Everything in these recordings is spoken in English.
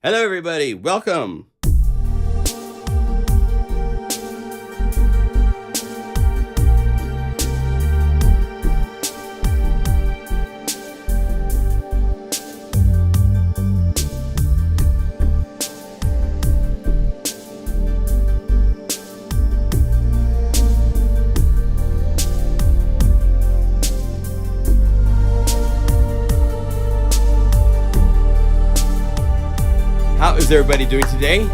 Hello, everybody. Welcome. How is everybody doing today?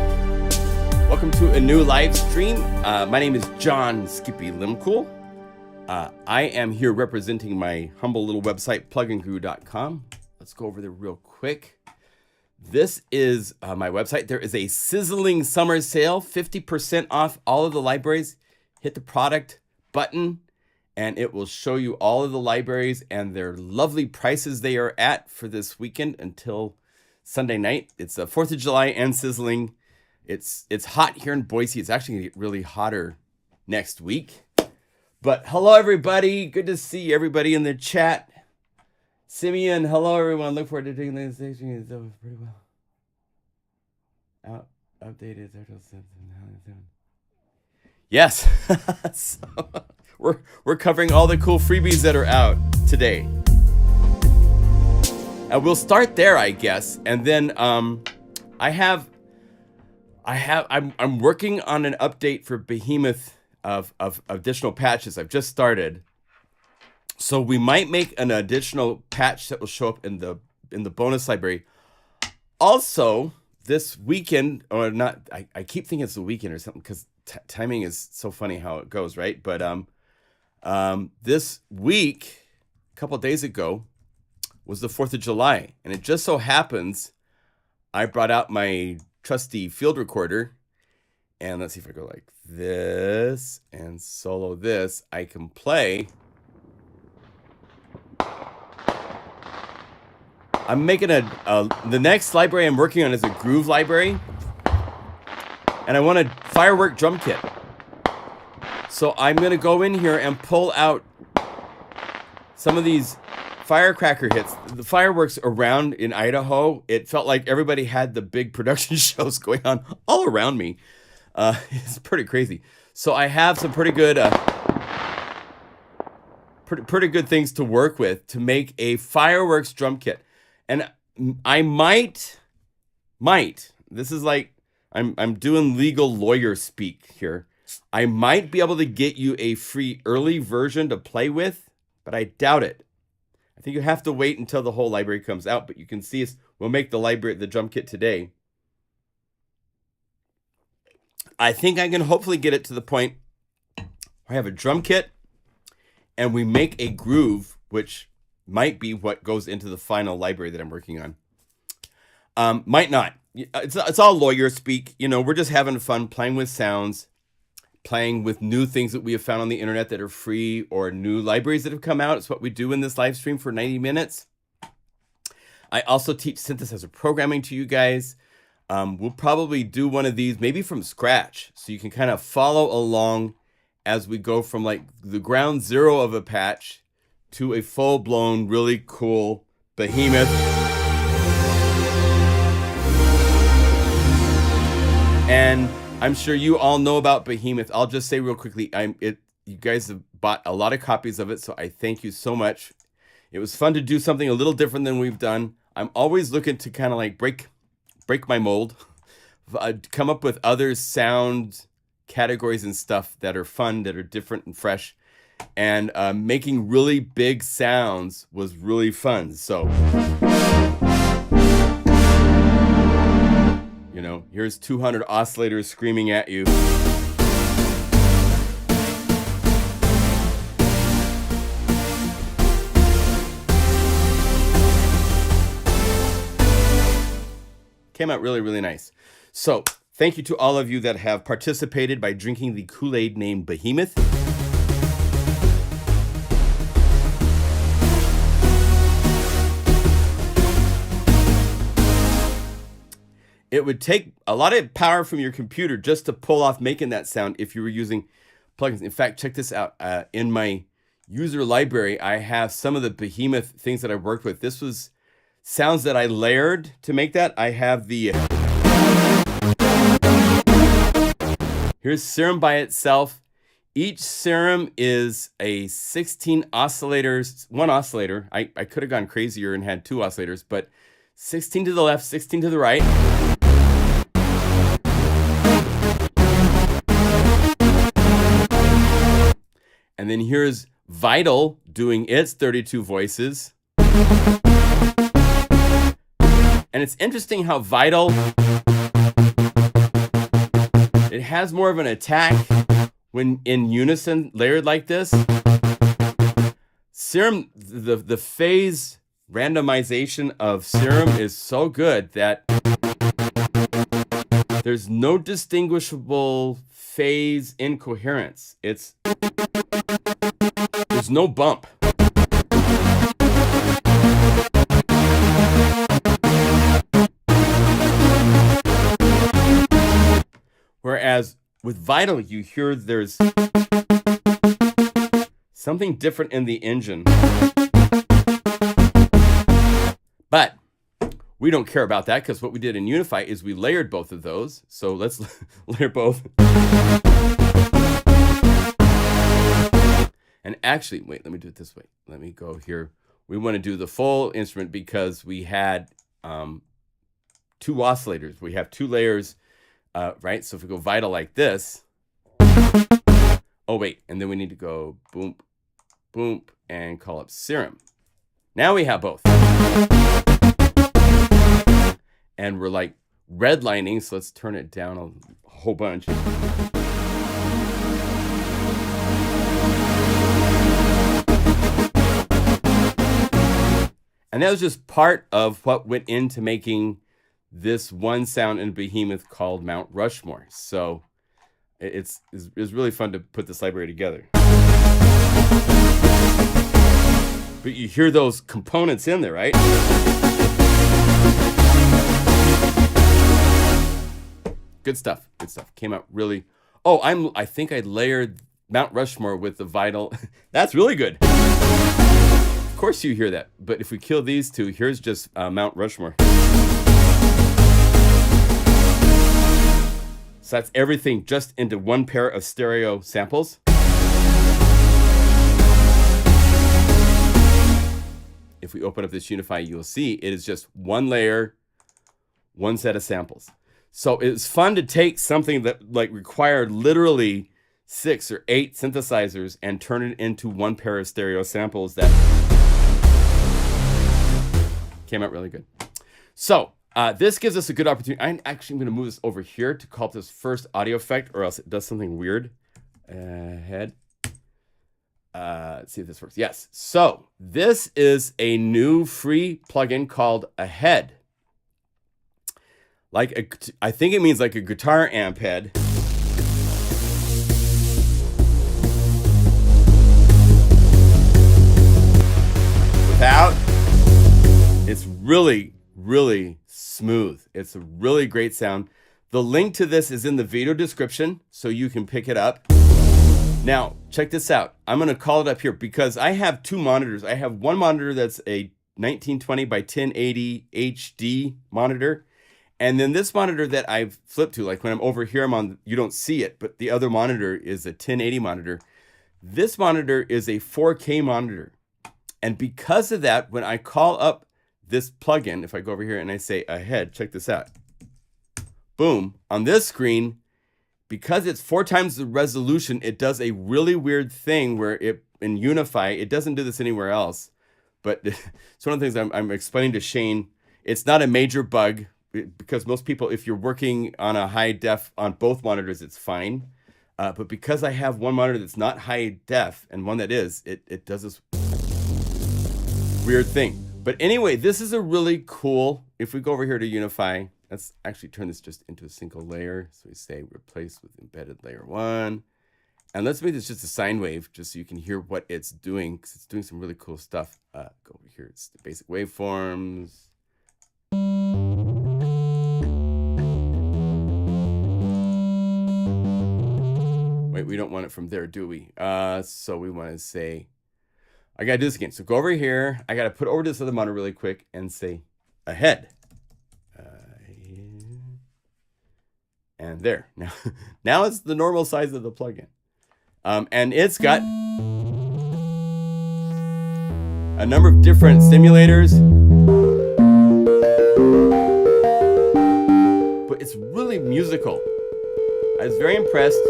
Welcome to a new live stream. My name is John Skippy Limcool. I am here representing my humble little website, pluginguru.com. Let's go over there real quick. This is my website. There is a sizzling summer sale, 50% off all of the libraries. Hit the product button and it will show you all of the libraries and their lovely prices they are at for this weekend until Sunday night. It's the 4th of July and sizzling. It's hot here in Boise. It's actually gonna get really hotter next week. But hello everybody. Good to see everybody in the chat. Simeon, hello everyone. Look forward to doing this station. It's over pretty well. Updated. Yes. So we're covering all the cool freebies that are out today. We'll start there, I guess, and then I'm working on an update for Behemoth of additional patches. I've just started, so we might make an additional patch that will show up in the bonus library. Also, this weekend, or not, I keep thinking it's the weekend or something because timing is so funny how it goes, right? But this week, a couple of days ago, was the 4th of July. And it just so happens I brought out my trusty field recorder. And let's see if I go like this and solo this. I can play. I'm making the next library I'm working on is a groove library. And I want a Firework drum kit. So I'm going to go in here and pull out some of these firecracker hits. The fireworks around in Idaho, it felt like everybody had the big production shows going on all around me. It's pretty crazy. So I have some pretty good pretty good things to work with to make a fireworks drum kit. And I might this is like I'm doing legal lawyer speak here. I might be able to get you a free early version to play with, but I doubt it. I think you have to wait until the whole library comes out, but you can see us. We'll make the drum kit today. I think I can hopefully get it to the point where I have a drum kit and we make a groove, which might be what goes into the final library that I'm working on. Might not. It's all lawyer speak. You know, we're just having fun playing with sounds, playing with new things that we have found on the internet that are free or new libraries that have come out. It's what we do in this live stream for 90 minutes. I also teach synthesizer programming to you guys. We'll probably do one of these maybe from scratch so you can kind of follow along as we go from like the ground zero of a patch to a full-blown, really cool Behemoth. And I'm sure you all know about Behemoth. I'll just say real quickly, you guys have bought a lot of copies of it, so I thank you so much. It was fun to do something a little different than we've done. I'm always looking to kind of like break my mold, come up with other sound categories and stuff that are fun, that are different and fresh. And making really big sounds was really fun. So, you know, here's 200 oscillators screaming at you. Came out really, really nice. So, thank you to all of you that have participated by drinking the Kool-Aid named Behemoth. It would take a lot of power from your computer just to pull off making that sound if you were using plugins. In fact, check this out. In my user library, I have some of the Behemoth things that I worked with. This was sounds that I layered to make that. I have the Here's serum by itself. Each serum is a 16 oscillators, one oscillator. I could have gone crazier and had 2 oscillators, but 16 to the left, 16 to the right. And then here's Vital doing its 32 voices. And it's interesting how Vital, it has more of an attack when in unison layered like this. Serum, the phase randomization of serum is so good that there's no distinguishable phase incoherence. There's no bump. Whereas with Vital, you hear there's something different in the engine. But we don't care about that because what we did in Unify is we layered both of those. So let's layer both. And actually, wait, let me do it this way. Let me go here. We want to do the full instrument because we had 2 oscillators. We have 2 layers. Right? So if we go Vital like this, oh wait, and then we need to go boom, boom, and call up serum. Now we have both. And we're like redlining, so let's turn it down a whole bunch. And that was just part of what went into making this one sound in Behemoth called Mount Rushmore. So it's really fun to put this library together. But you hear those components in there, right? Good stuff. Good stuff. Came out really. Oh, I think I layered Mount Rushmore with the Vital. That's really good. Of course you hear that. But if we kill these 2, here's just Mount Rushmore. So that's everything just into one pair of stereo samples. If we open up this Unify, you'll see it is just one layer, one set of samples. So it's fun to take something that like required literally 6 or 8 synthesizers and turn it into one pair of stereo samples that came out really good. So this gives us a good opportunity. I'm actually going to move this over here to call up this first audio effect, or else it does something weird. Head. Let's see if this works. Yes. So this is a new free plugin called Ahead. I think it means like a guitar amp head. Without, it's really smooth. It's a really great sound. The link to this is in the video description, so you can pick it up. Now, check this out. I'm going to call it up here because I have 2 monitors. I have one monitor that's a 1920 by 1080 HD monitor. And then this monitor that I've flipped to, like when I'm over here, you don't see it, but the other monitor is a 1080 monitor. This monitor is a 4K monitor. And because of that, when I call up this plugin, if I go over here and I say Ahead, check this out. Boom, on this screen, because it's 4 times the resolution, it does a really weird thing where in Unify, it doesn't do this anywhere else. But it's one of the things I'm explaining to Shane. It's not a major bug because most people, if you're working on a high def on both monitors, it's fine. But because I have one monitor that's not high def and one that is, it does this weird thing. But anyway, this is a really cool, if we go over here to Unify, let's actually turn this just into a single layer. So we say replace with embedded layer 1. And let's make this just a sine wave, just so you can hear what it's doing, because it's doing some really cool stuff. Go over here, it's the basic waveforms. Wait, we don't want it from there, do we? So we want to say, I got to do this again. So go over here. I got to put over to this other monitor really quick and say Ahead. And there, now it's the normal size of the plugin. And it's got a number of different simulators. But it's really musical. I was very impressed.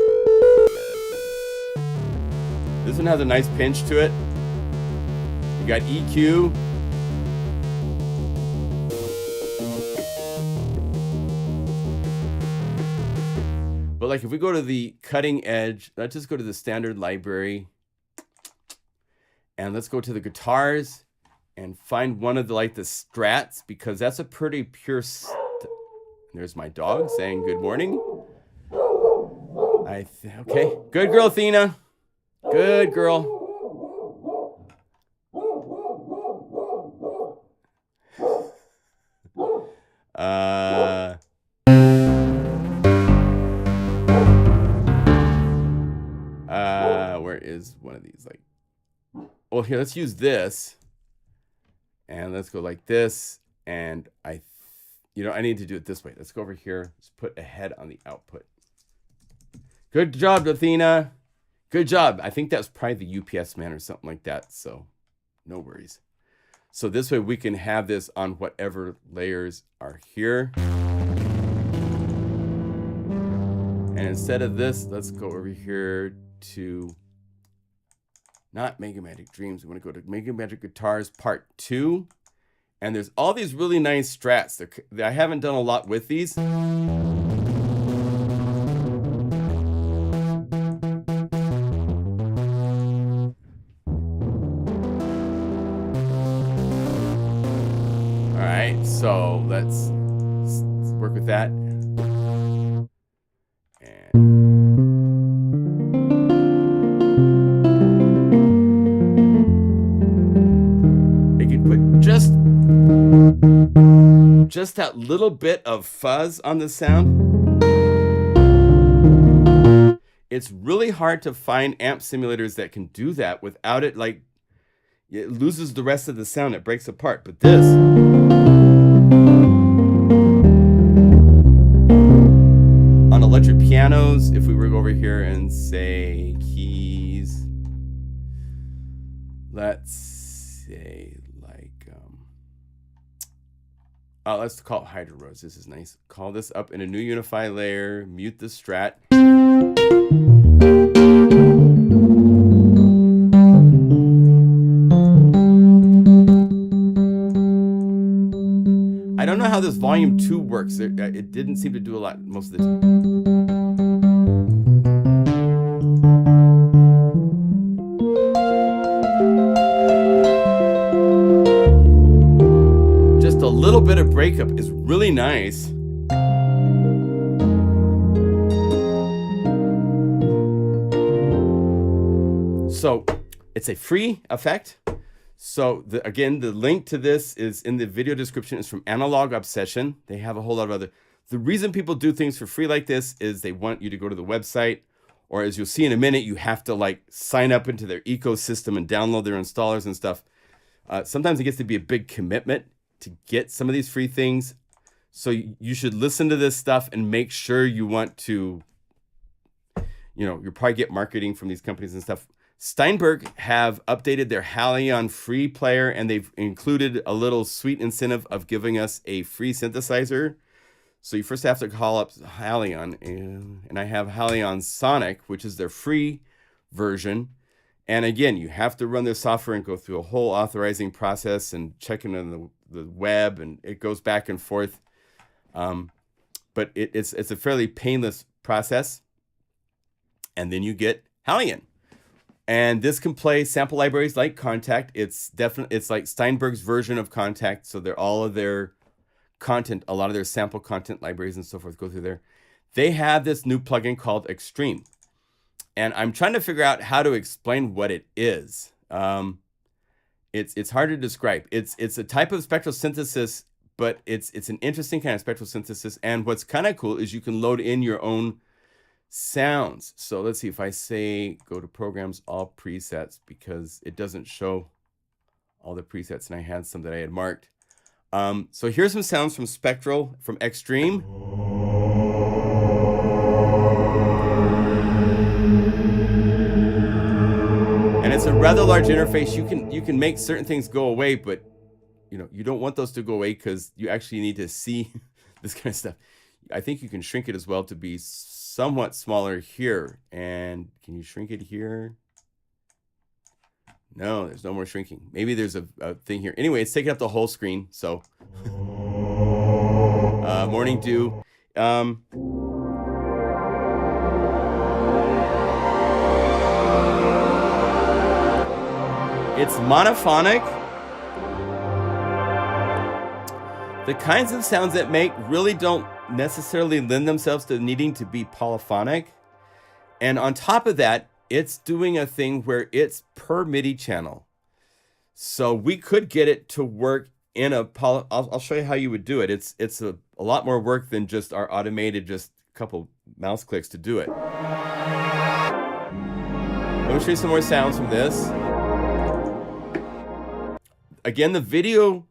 This one has a nice pinch to it. You got EQ. But like if we go to the cutting edge, let's just go to the standard library. And let's go to the guitars and find one of the like the strats, because that's a pretty pure. There's my dog saying good morning. Okay, good girl, Athena. Good girl. Where is one of these? Like, well, here, let's use this. And let's go like this. And I need to do it this way. Let's go over here. Let's put a head on the output. Good job, Athena. Good job. I think that's probably the UPS man or something like that. So no worries. So this way we can have this on whatever layers are here. And instead of this, let's go over here to not Mega Magic Dreams. We want to go to Mega Magic Guitars Part 2. And there's all these really nice strats. I haven't done a lot with these. All right, so let's work with that. Just that little bit of fuzz on the sound. It's really hard to find amp simulators that can do that without it, like, it loses the rest of the sound. It breaks apart. But this, on electric pianos, if we were over here and say keys, let's say let's call it Hydro Rose. This is nice. Call this up in a new Unify layer. Mute the strat. I don't know how this volume 2 works. It didn't seem to do a lot most of the time. A little bit of breakup is really nice. So it's a free effect. So again, the link to this is in the video description. It's from Analog Obsession. They have a whole lot of other. The reason people do things for free like this is they want you to go to the website, or as you'll see in a minute, you have to like sign up into their ecosystem and download their installers and stuff. Sometimes it gets to be a big commitment to get some of these free things. So you should listen to this stuff and make sure you want to, you'll probably get marketing from these companies and stuff. Steinberg have updated their Halion free player, and they've included a little sweet incentive of giving us a free synthesizer. So you first have to call up Halion, and I have Halion Sonic, which is their free version. And again, you have to run their software and go through a whole authorizing process and checking on the web, and it goes back and forth. But it's a fairly painless process. And then you get Halion. And this can play sample libraries like Contact. It's like Steinberg's version of Contact. So all of their content, a lot of their sample content libraries and so forth go through there. They have this new plugin called Extreme. And I'm trying to figure out how to explain what it is. It's hard to describe. It's a type of spectral synthesis, but it's an interesting kind of spectral synthesis. And what's kind of cool is you can load in your own sounds. So let's see if I say go to programs, all presets, because it doesn't show all the presets, and I had some that I had marked. So here's some sounds from Spectral, from Extreme. a rather large interface. You can make certain things go away, but you know, you don't want those to go away because you actually need to see this kind of stuff. I think you can shrink it as well to be somewhat smaller here. And can you shrink it here? No, there's no more shrinking. Maybe there's a thing here. Anyway, it's taking up the whole screen. So, morning dew. It's monophonic. The kinds of sounds it make really don't necessarily lend themselves to needing to be polyphonic. And on top of that, it's doing a thing where it's per MIDI channel. So we could get it to work in a I'll show you how you would do it. It's a lot more work than just our automated just a couple mouse clicks to do it. Let me show you some more sounds from this. Again, the video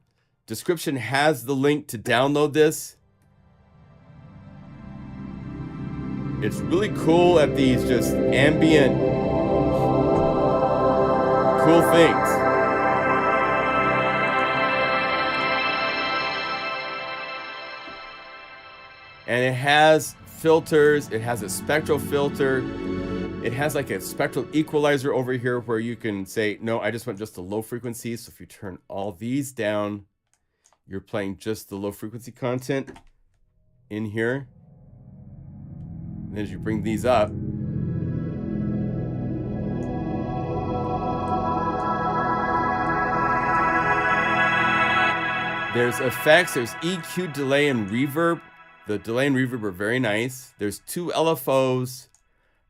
description has the link to download this. It's really cool at these just ambient, cool things. And it has filters. It has a spectral filter. It has like a spectral equalizer over here where you can say, no, I just want just the low frequency. So if you turn all these down, you're playing just the low frequency content in here. And as you bring these up, there's effects, there's EQ, delay, and reverb. The delay and reverb are very nice. There's 2 LFOs,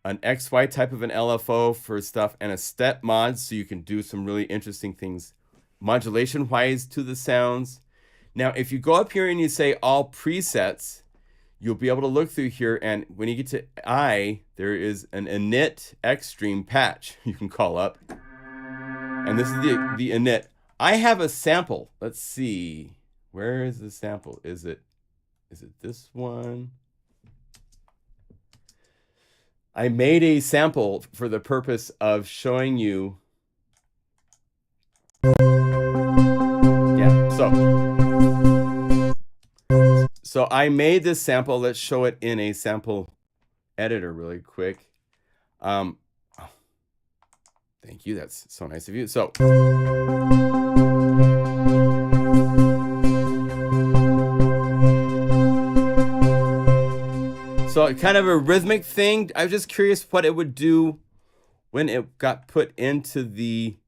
an XY type of an LFO for stuff, and a step mod, so you can do some really interesting things modulation-wise to the sounds. Now, if you go up here and you say all presets, you'll be able to look through here, and when you get to I, there is an init Xstream patch you can call up. And this is the init. I have a sample. Let's see. Where is the sample? Is it this one? I made a sample for the purpose of showing you. Yeah, so I made this sample. Let's show it in a sample editor really quick. Oh, thank you. That's so nice of you. So kind of a rhythmic thing. I was just curious what it would do when it got put into the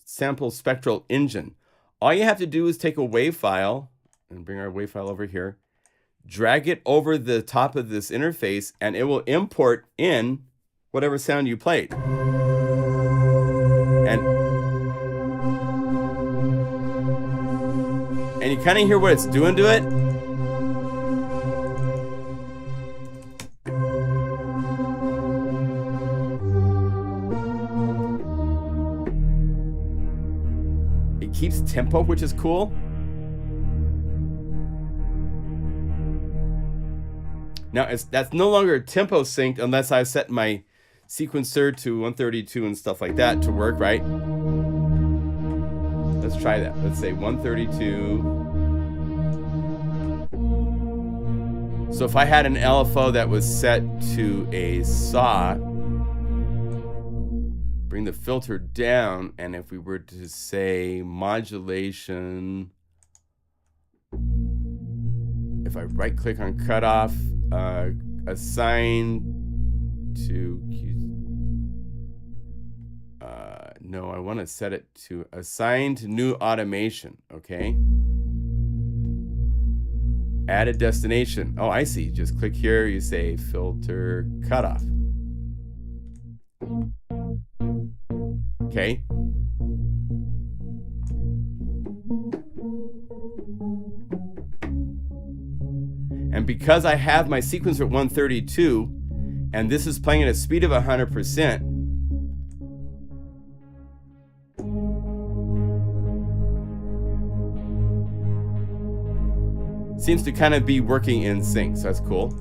sample spectral engine. All you have to do is take a WAV file and bring our WAV file over here, drag it over the top of this interface, and it will import in whatever sound you played. And you kind of hear what it's doing to it. It keeps tempo, which is cool. Now, that's no longer tempo synced unless I set my sequencer to 132 and stuff like that to work, right? Let's try that. Let's say 132. So if I had an LFO that was set to a saw, bring the filter down, and if we were to say modulation, if I right click on cutoff, assign to no, I want to set it to assign to new automation. Okay, add a destination. Oh, I see. Just click here, you say filter cutoff. Okay. And because I have my sequencer at 132, and this is playing at a speed of 100%, seems to kind of be working in sync, so that's cool.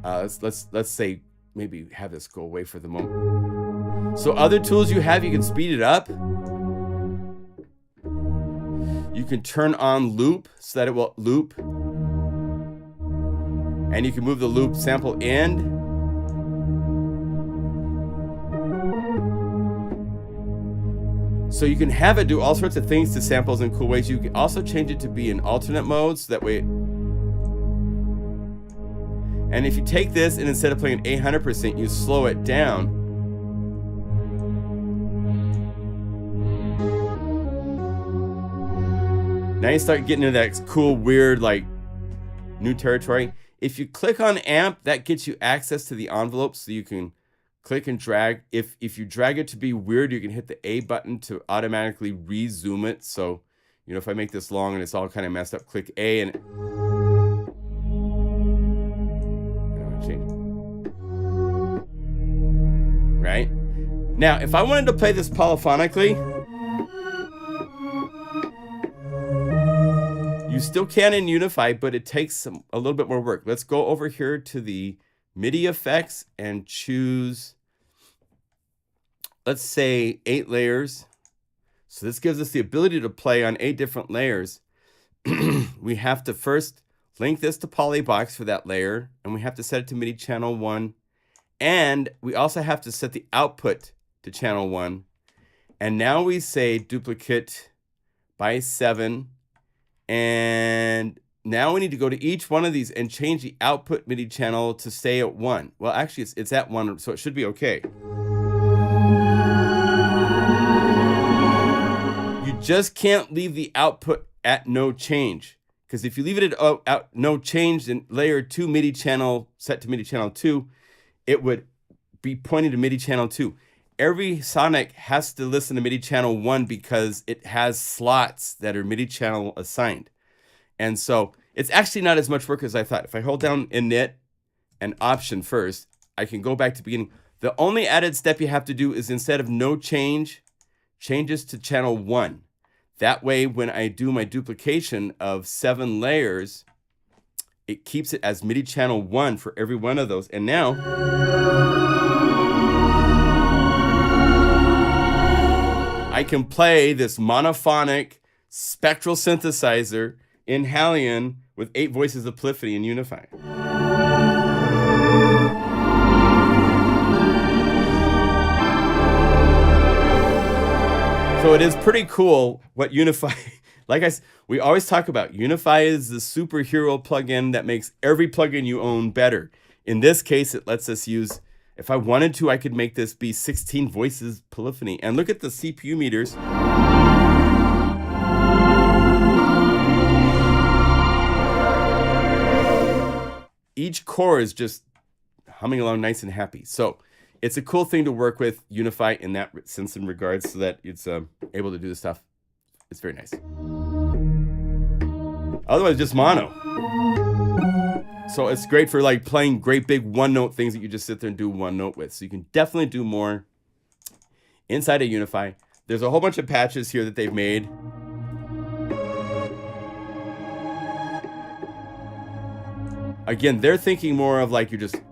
Let's say maybe have this go away for the moment. So other tools you have, you can speed it up. You can turn on loop so that it will loop. And you can move the loop sample end. So you can have it do all sorts of things to samples in cool ways. You can also change it to be in alternate modes, so that way. And if you take this and instead of playing 800%, you slow it down. Now you start getting into that cool, weird, like new territory. If you click on amp, that gets you access to the envelope, so you can click and drag. If you drag it to be weird, you can hit the A button to automatically re-zoom it. So, you know, if I make this long and it's all kind of messed up, click A and change. Right? Now, if I wanted to play this polyphonically, you still can in Unify, but it takes a little bit more work. Let's go over here to the MIDI effects and choose, let's say 8 layers. So this gives us the ability to play on 8 different layers. We have to first link this to Polybox for that layer, and we have to set it to MIDI channel 1. And we also have to set the output to channel 1. And now we say duplicate by 7. And now we need to go to each one of these and change the output MIDI channel to stay at 1. Well, actually, it's at 1, so it should be okay. You just can't leave the output at no change. Because if you leave it at no change, then layer 2 MIDI channel set to MIDI channel 2, it would be pointing to MIDI channel 2. Every Sonic has to listen to MIDI channel 1 because it has slots that are MIDI channel assigned. And so it's actually not as much work as I thought. If I hold down init and option first, I can go back to the beginning. The only added step you have to do is instead of no change, changes to channel 1. That way, when I do my duplication of 7 layers, it keeps it as MIDI channel 1 for every one of those. And now I can play this monophonic spectral synthesizer in Halion with 8 voices of polyphony in Unify. So it is pretty cool what Unify, like we always talk about, Unify is the superhero plugin that makes every plugin you own better. In this case, it lets us use, if I wanted to, I could make this be 16 voices polyphony. And look at the CPU meters. Each core is just humming along nice and happy. So it's a cool thing to work with Unify in that sense and regards, so that it's able to do this stuff. It's very nice. Otherwise, just mono. So it's great for like playing great big one-note things that you just sit there and do one note with. So you can definitely do more inside of Unify. There's a whole bunch of patches here that they've made. Again, they're thinking more of like you just you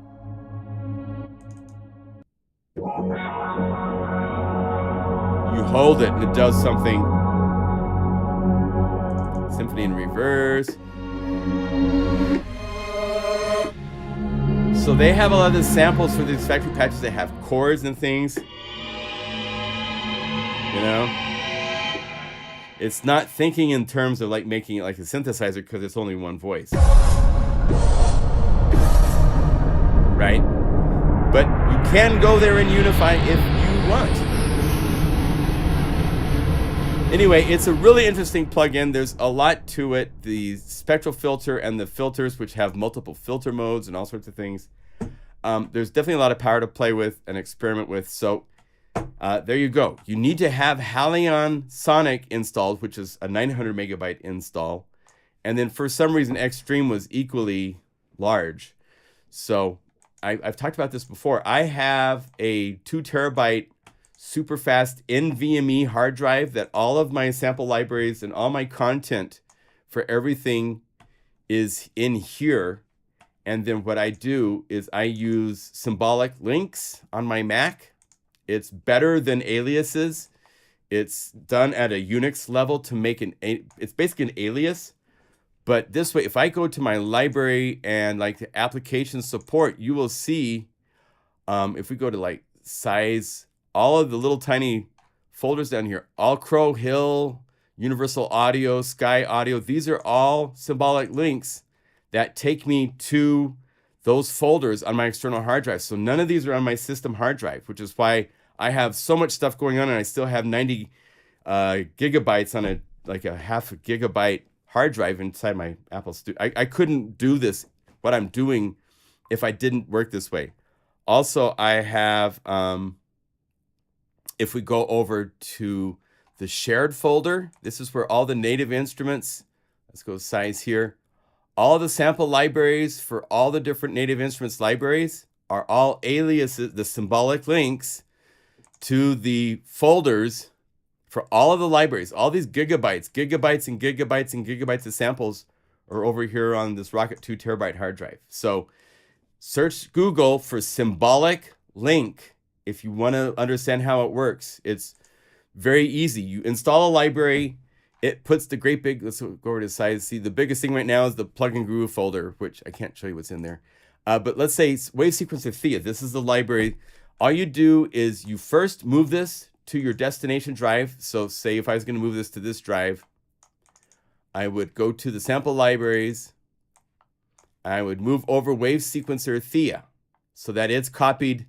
hold it and it does something. Symphony in reverse. So they have a lot of the samples for these factory patches. They have chords and things. You know? It's not thinking in terms of like making it like a synthesizer because it's only one voice. Right? But you can go there and Unify if you want. Anyway, it's a really interesting plugin. There's a lot to it. The spectral filter and the filters, which have multiple filter modes and all sorts of things. There's definitely a lot of power to play with and experiment with. So there you go. You need to have Halion Sonic installed, which is a 900 megabyte install. And then for some reason, Xtreme was equally large. So I've talked about this before. I have a 2 terabyte super fast NVMe hard drive that all of my sample libraries and all my content for everything is in here. And then what I do is I use symbolic links on my Mac. It's better than aliases. It's done at a Unix level to make it's basically an alias. But this way, if I go to my library and like the application support, you will see, if we go to like size, all of the little tiny folders down here, all Crow Hill, Universal Audio, Sky Audio, these are all symbolic links that take me to those folders on my external hard drive. So none of these are on my system hard drive, which is why I have so much stuff going on and I still have 90 gigabytes on a half a gigabyte hard drive inside my Apple Studio. I couldn't do this, what I'm doing, if I didn't work this way. Also, I have, if we go over to the shared folder, this is where all the native instruments, let's go size here. All the sample libraries for all the different native instruments libraries are all aliases, the symbolic links to the folders for all of the libraries. All these gigabytes and gigabytes of samples are over here on this Rocket 2 terabyte hard drive. So search Google for symbolic link if you want to understand how it works. It's very easy. You install a library. It puts the great big, let's go over to size. See, the biggest thing right now is the plugin groove folder, which I can't show you what's in there. But let's say Wave Sequencer Thea. This is the library. All you do is you first move this to your destination drive. So say if I was going to move this to this drive, I would go to the sample libraries. I would move over Wave Sequencer Thea so that it's copied.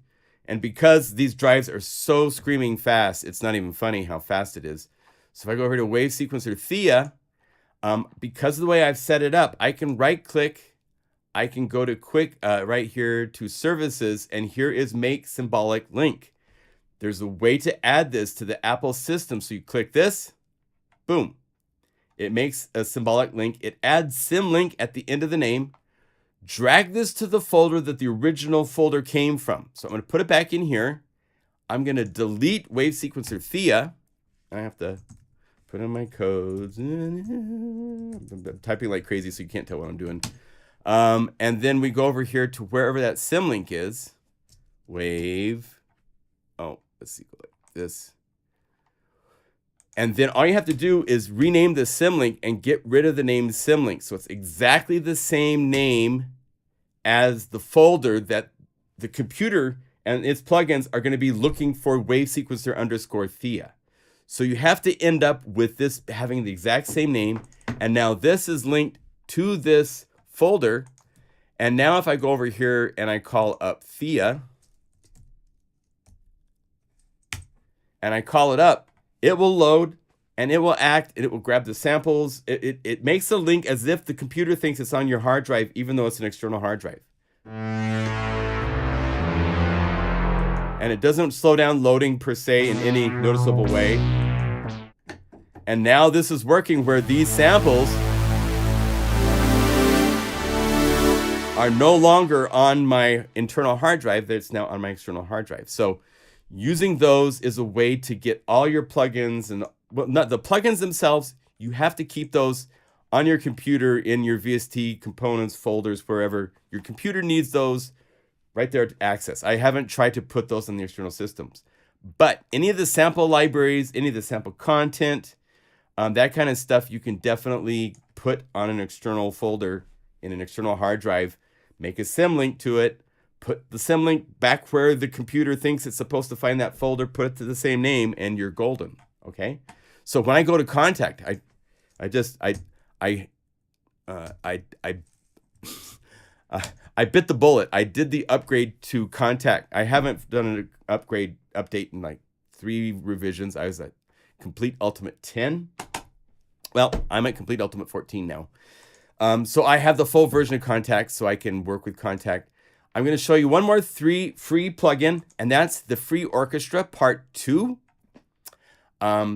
And because these drives are so screaming fast, it's not even funny how fast it is. So if I go over to Wave Sequencer Thea, because of the way I've set it up, I can right click, I can go to right here to services, and here is make symbolic link. There's a way to add this to the Apple system. So you click this, boom. It makes a symbolic link. It adds symlink at the end of the name. Drag this to the folder that the original folder came from. So I'm going to put it back in here. I'm going to delete Wave Sequencer Thea. I have to put in my codes. I'm typing like crazy, so you can't tell what I'm doing. And then we go over here to wherever that symlink is. Wave. Oh, let's see, like this. And then all you have to do is rename the symlink and get rid of the name symlink. So it's exactly the same name as the folder that the computer and its plugins are going to be looking for Wave Sequencer _Thea. So you have to end up with this having the exact same name. And now this is linked to this folder. And now if I go over here and I call up Thea, and I call it up, it will load and it will act and it will grab the samples. It makes a link as if the computer thinks it's on your hard drive, even though it's an external hard drive. And it doesn't slow down loading per se in any noticeable way. And now this is working where these samples are no longer on my internal hard drive. It's now on my external hard drive. So using those is a way to get all your plugins and, well, not the plugins themselves. You have to keep those on your computer in your VST components folders, wherever your computer needs those right there to access. I haven't tried to put those on the external systems, but any of the sample libraries, any of the sample content, that kind of stuff, you can definitely put on an external folder in an external hard drive, make a symlink to it, put the symlink back where the computer thinks it's supposed to find that folder, put it to the same name, and you're golden. Okay. So when I go to contact, I bit the bullet. I did the upgrade to contact. I haven't done an update in like 3 revisions. I was at Complete Ultimate 10. Well, I'm at Complete Ultimate 14 now. So I have the full version of Contact, so I can work with Contact. I'm going to show you one more free plugin, and that's the Free Orchestra Part 2.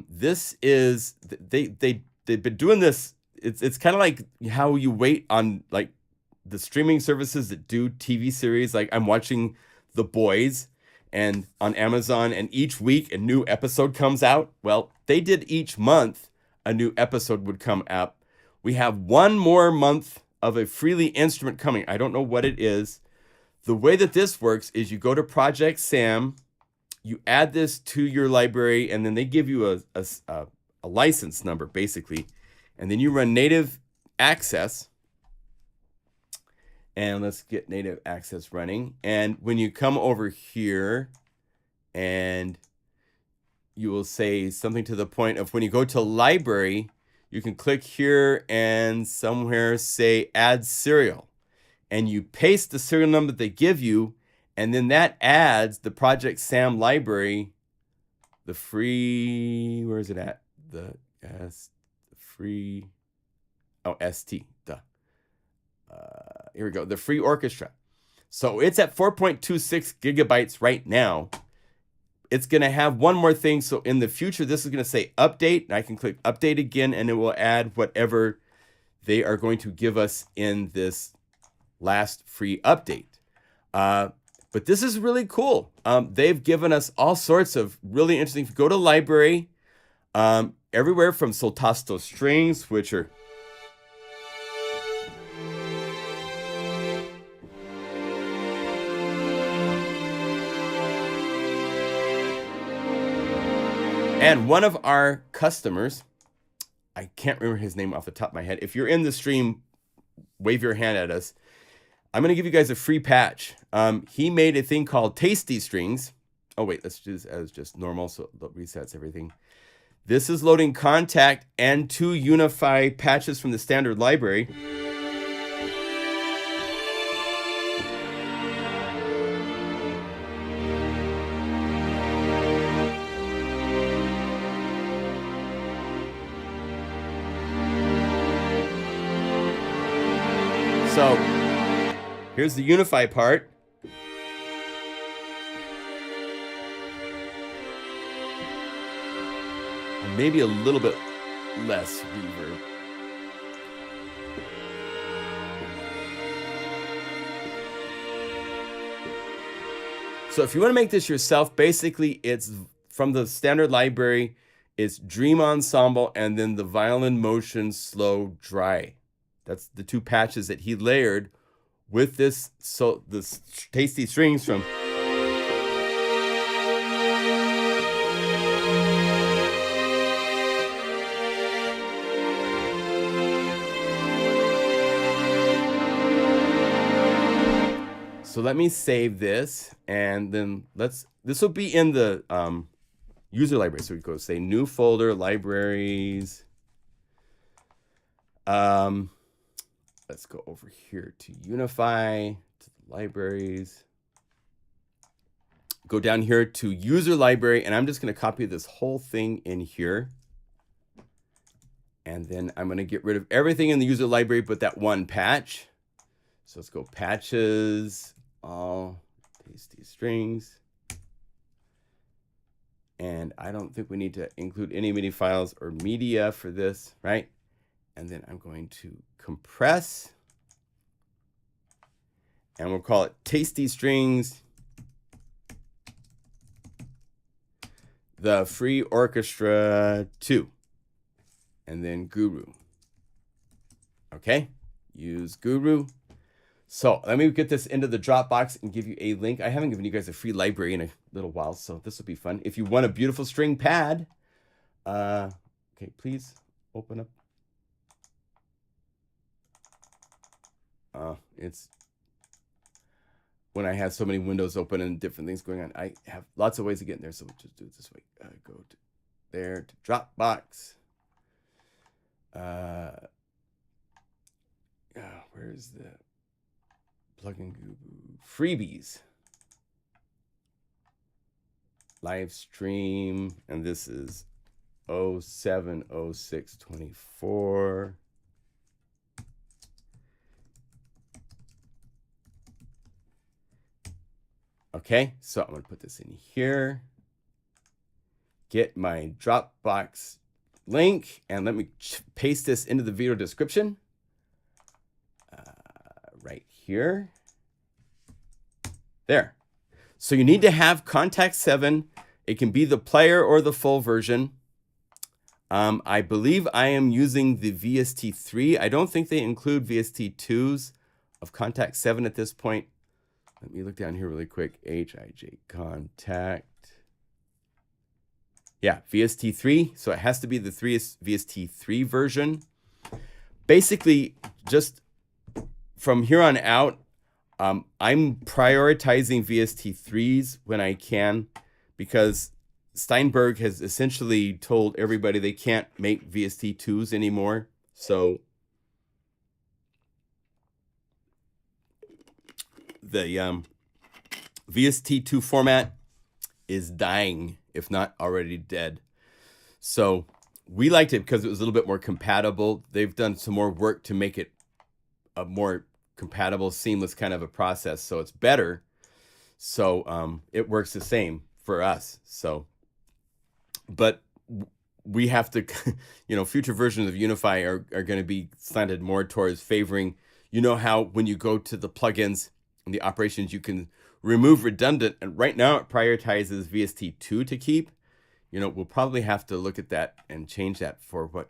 This is, they've been doing this. It's kind of like how you wait on like the streaming services that do TV series. Like I'm watching The Boys and on Amazon, and each week a new episode comes out. Well, they did each month a new episode would come up. We have one more month of a freely instrument coming. I don't know what it is. The way that this works is you go to Project Sam, you add this to your library, and then they give you a license number, basically. And then you run native access. And let's get native access running. And when you come over here, and you will say something to the point of when you go to library, you can click here and somewhere say add serial. And you paste the serial number they give you, and then that adds the Project Sam library, the free, where is it at? The free, oh, ST, duh. Here we go, the free orchestra. So it's at 4.26 gigabytes right now. It's going to have one more thing. So in the future, this is going to say update, and I can click update again, and it will add whatever they are going to give us in this last free update. But this is really cool. They've given us all sorts of really interesting. If you go to library, everywhere from soltasto strings, which are and one of our customers, I can't remember his name off the top of my head. If you're in the stream, wave your hand at us. I'm going to give you guys a free patch. He made a thing called Tasty Strings. Oh, wait, let's do this as just normal, so it resets everything. This is loading Contact and 2 Unify patches from the standard library. So here's the Unify part. And maybe a little bit less reverb. So if you want to make this yourself, basically it's from the standard library, it's Dream Ensemble and then the Violin Motion Slow Dry. That's the 2 patches that he layered with this, so this Tasty Strings from. So let me save this, and then this will be in the user library. So we go say new folder, libraries. Let's go over here to Unify, to the libraries. Go down here to user library, and I'm just going to copy this whole thing in here. And then I'm going to get rid of everything in the user library but that one patch. So let's go patches, all Tasty Strings. And I don't think we need to include any MIDI files or media for this, right? And then I'm going to compress, and we'll call it Tasty Strings, the free orchestra 2, and then Guru. Okay, use Guru. So let me get this into the Dropbox and give you a link. I haven't given you guys a free library in a little while, so this will be fun. If you want a beautiful string pad, okay, please open up. It's when I have so many windows open and different things going on. I have lots of ways to get in there, so we'll just do it this way. Go to there to Dropbox. Where's the plugin guru? Freebies. Livestream, and this is 070624. Okay, so I'm going to put this in here, get my Dropbox link, and let me paste this into the video description right here. There. So you need to have Contact 7. It can be the player or the full version. I believe I am using the VST3. I don't think they include VST2s of Contact 7 at this point. Let me look down here really quick. HIJ Contact. Yeah, VST3. So it has to be the VST3 version. Basically, just from here on out, I'm prioritizing VST3s when I can, because Steinberg has essentially told everybody they can't make VST2s anymore. So the VST2 format is dying, if not already dead. So we liked it because it was a little bit more compatible. They've done some more work to make it a more compatible, seamless kind of a process. So it's better. So it works the same for us. So, but we have to, you know, future versions of Unify are going to be slanted more towards favoring, you know, how when you go to the plugins and the operations, you can remove redundant. And right now it prioritizes VST2 to keep. You know, we'll probably have to look at that and change that for what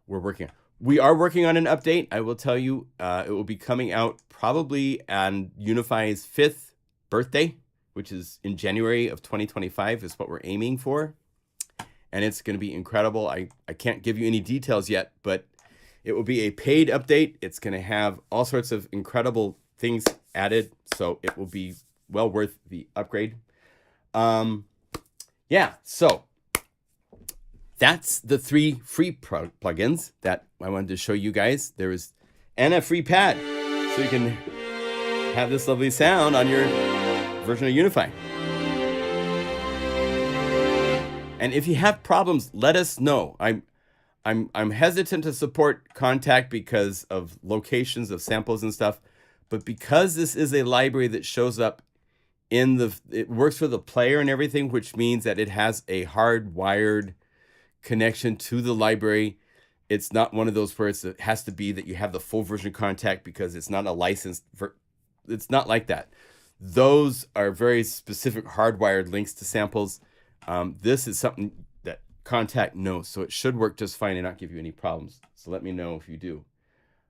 we're working on. We are working on an update. I will tell you, it will be coming out probably on Unify's 5th birthday, which is in January of 2025 is what we're aiming for. And it's going to be incredible. I can't give you any details yet, but it will be a paid update. It's going to have all sorts of incredible things added. So it will be well worth the upgrade. Yeah, so that's the 3 free plugins that I wanted to show you guys. There is, and a free pad, so you can have this lovely sound on your version of Unify. And if you have problems, let us know. I'm hesitant to support Contact because of locations of samples and stuff, but because this is a library that shows up in the, it works for the player and everything, which means that it has a hardwired connection to the library. It's not one of those where it has to be that you have the full version of Contact because it's not a licensed. It's not like that. Those are very specific hardwired links to samples. This is something that Contact knows, so it should work just fine and not give you any problems. So let me know if you do.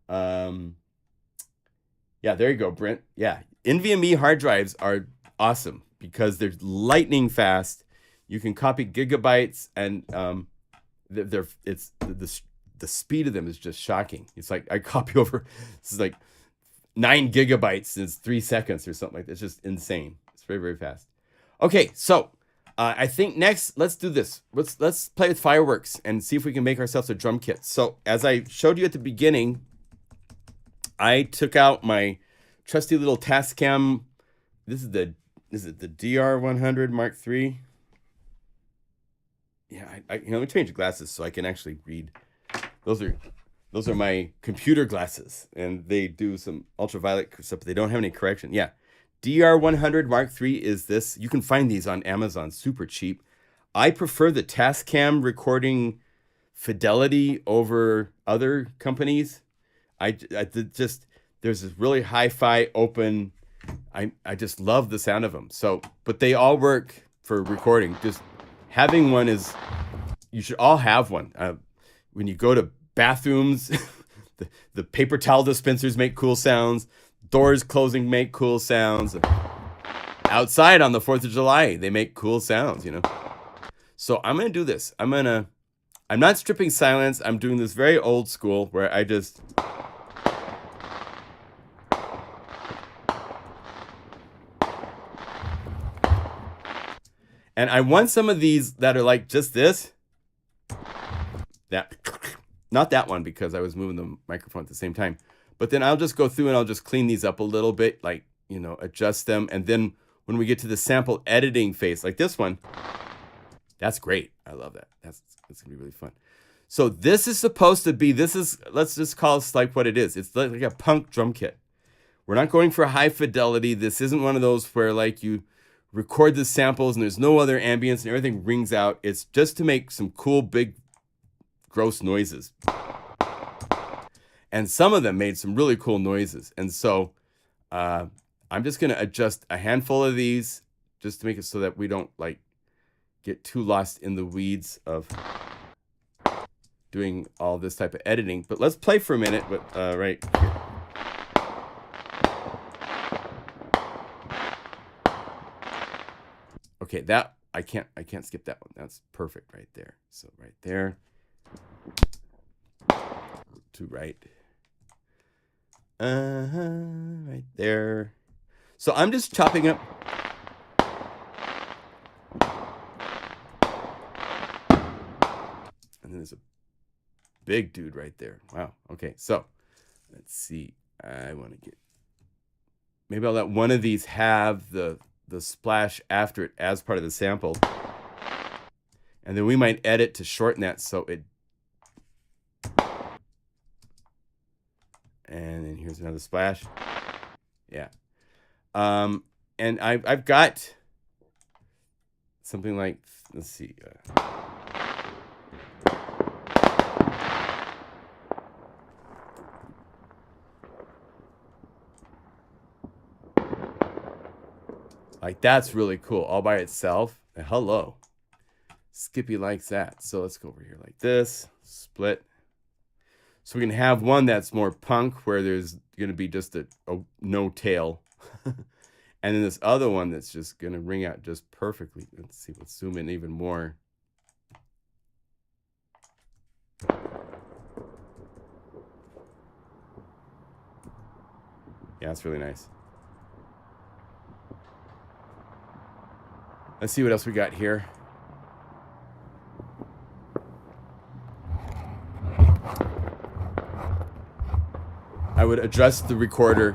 Yeah, there you go, Brent. Yeah, NVMe hard drives are awesome because they're lightning fast. You can copy gigabytes, and the speed of them is just shocking. It's like I copy over, this is like 9 gigabytes in 3 seconds or something like that. It's just insane. It's very, very fast. Okay, so I think next, let's do this. Let's play with Fireworks and see if we can make ourselves a drum kit. So as I showed you at the beginning, I took out my trusty little Tascam. Is it the DR100 Mark III? Yeah, let me change the glasses so I can actually read. Those are my computer glasses, and they do some ultraviolet stuff, but they don't have any correction. Yeah, DR100 Mark III is this. You can find these on Amazon, super cheap. I prefer the Tascam recording fidelity over other companies. There's this really hi-fi open. I just love the sound of them. So, but they all work for recording. Just having one is, you should all have one. When you go to bathrooms, the paper towel dispensers make cool sounds. Doors closing make cool sounds. Outside on the 4th of July, they make cool sounds, you know. So I'm going to do this. I'm not stripping silence. I'm doing this very old school where I just... And I want some of these that are like just this. Not that one, because I was moving the microphone at the same time. But then I'll just go through and I'll just clean these up a little bit, like, you know, adjust them. And then when we get to the sample editing phase, like this one, that's great. I love that. That's going to be really fun. So this is supposed to be, let's just call it like what it is. It's like a punk drum kit. We're not going for high fidelity. This isn't one of those where like you record the samples and there's no other ambience and everything rings out. It's just to make some cool, big, gross noises. And some of them made some really cool noises. And so I'm just going to adjust a handful of these just to make it so that we don't like get too lost in the weeds of doing all this type of editing. But let's play for a minute with right here. Okay, that I can't skip that one. That's perfect right there. So right there. To right. Right there. So I'm just chopping up. And then there's a big dude right there. Wow. Okay. So let's see. I want to get, maybe I'll let one of these have the splash after it as part of the sample. And then we might edit to shorten that so it. And then here's another splash. Yeah. And I've got something like, let's see. Like that's really cool all by itself. Hello. Skippy likes that. So let's go over here like this, split. So we can have one that's more punk where there's going to be just a no tail. And then this other one that's just going to ring out just perfectly. Let's see, let's zoom in even more. Yeah, it's really nice. Let's see what else we got here. I would adjust the recorder.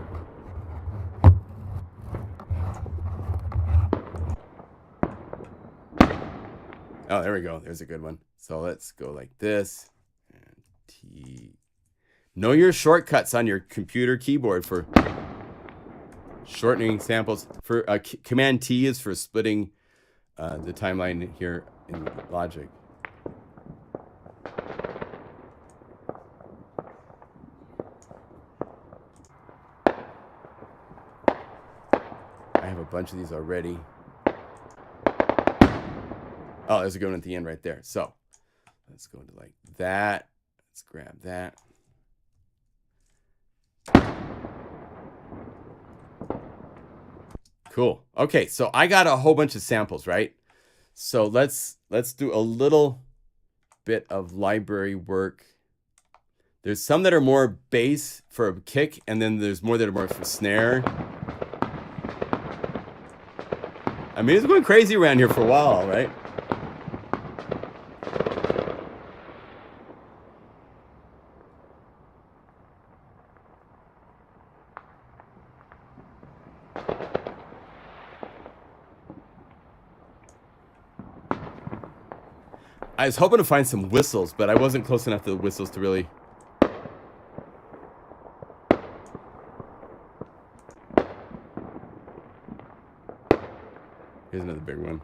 Oh, there we go. There's a good one. So let's go like this. And T. Know your shortcuts on your computer keyboard for shortening samples. For Command T is for splitting the timeline here in Logic. I have a bunch of these already. Oh, there's a good one at the end right there. So let's go into like that. Let's grab that. Cool. Okay, so I got a whole bunch of samples, right? So let's do a little bit of library work. There's some that are more bass for a kick, and then there's more that are more for snare. I mean, it's going crazy around here for a while, right? I was hoping to find some whistles, but I wasn't close enough to the whistles to really. Here's another big one.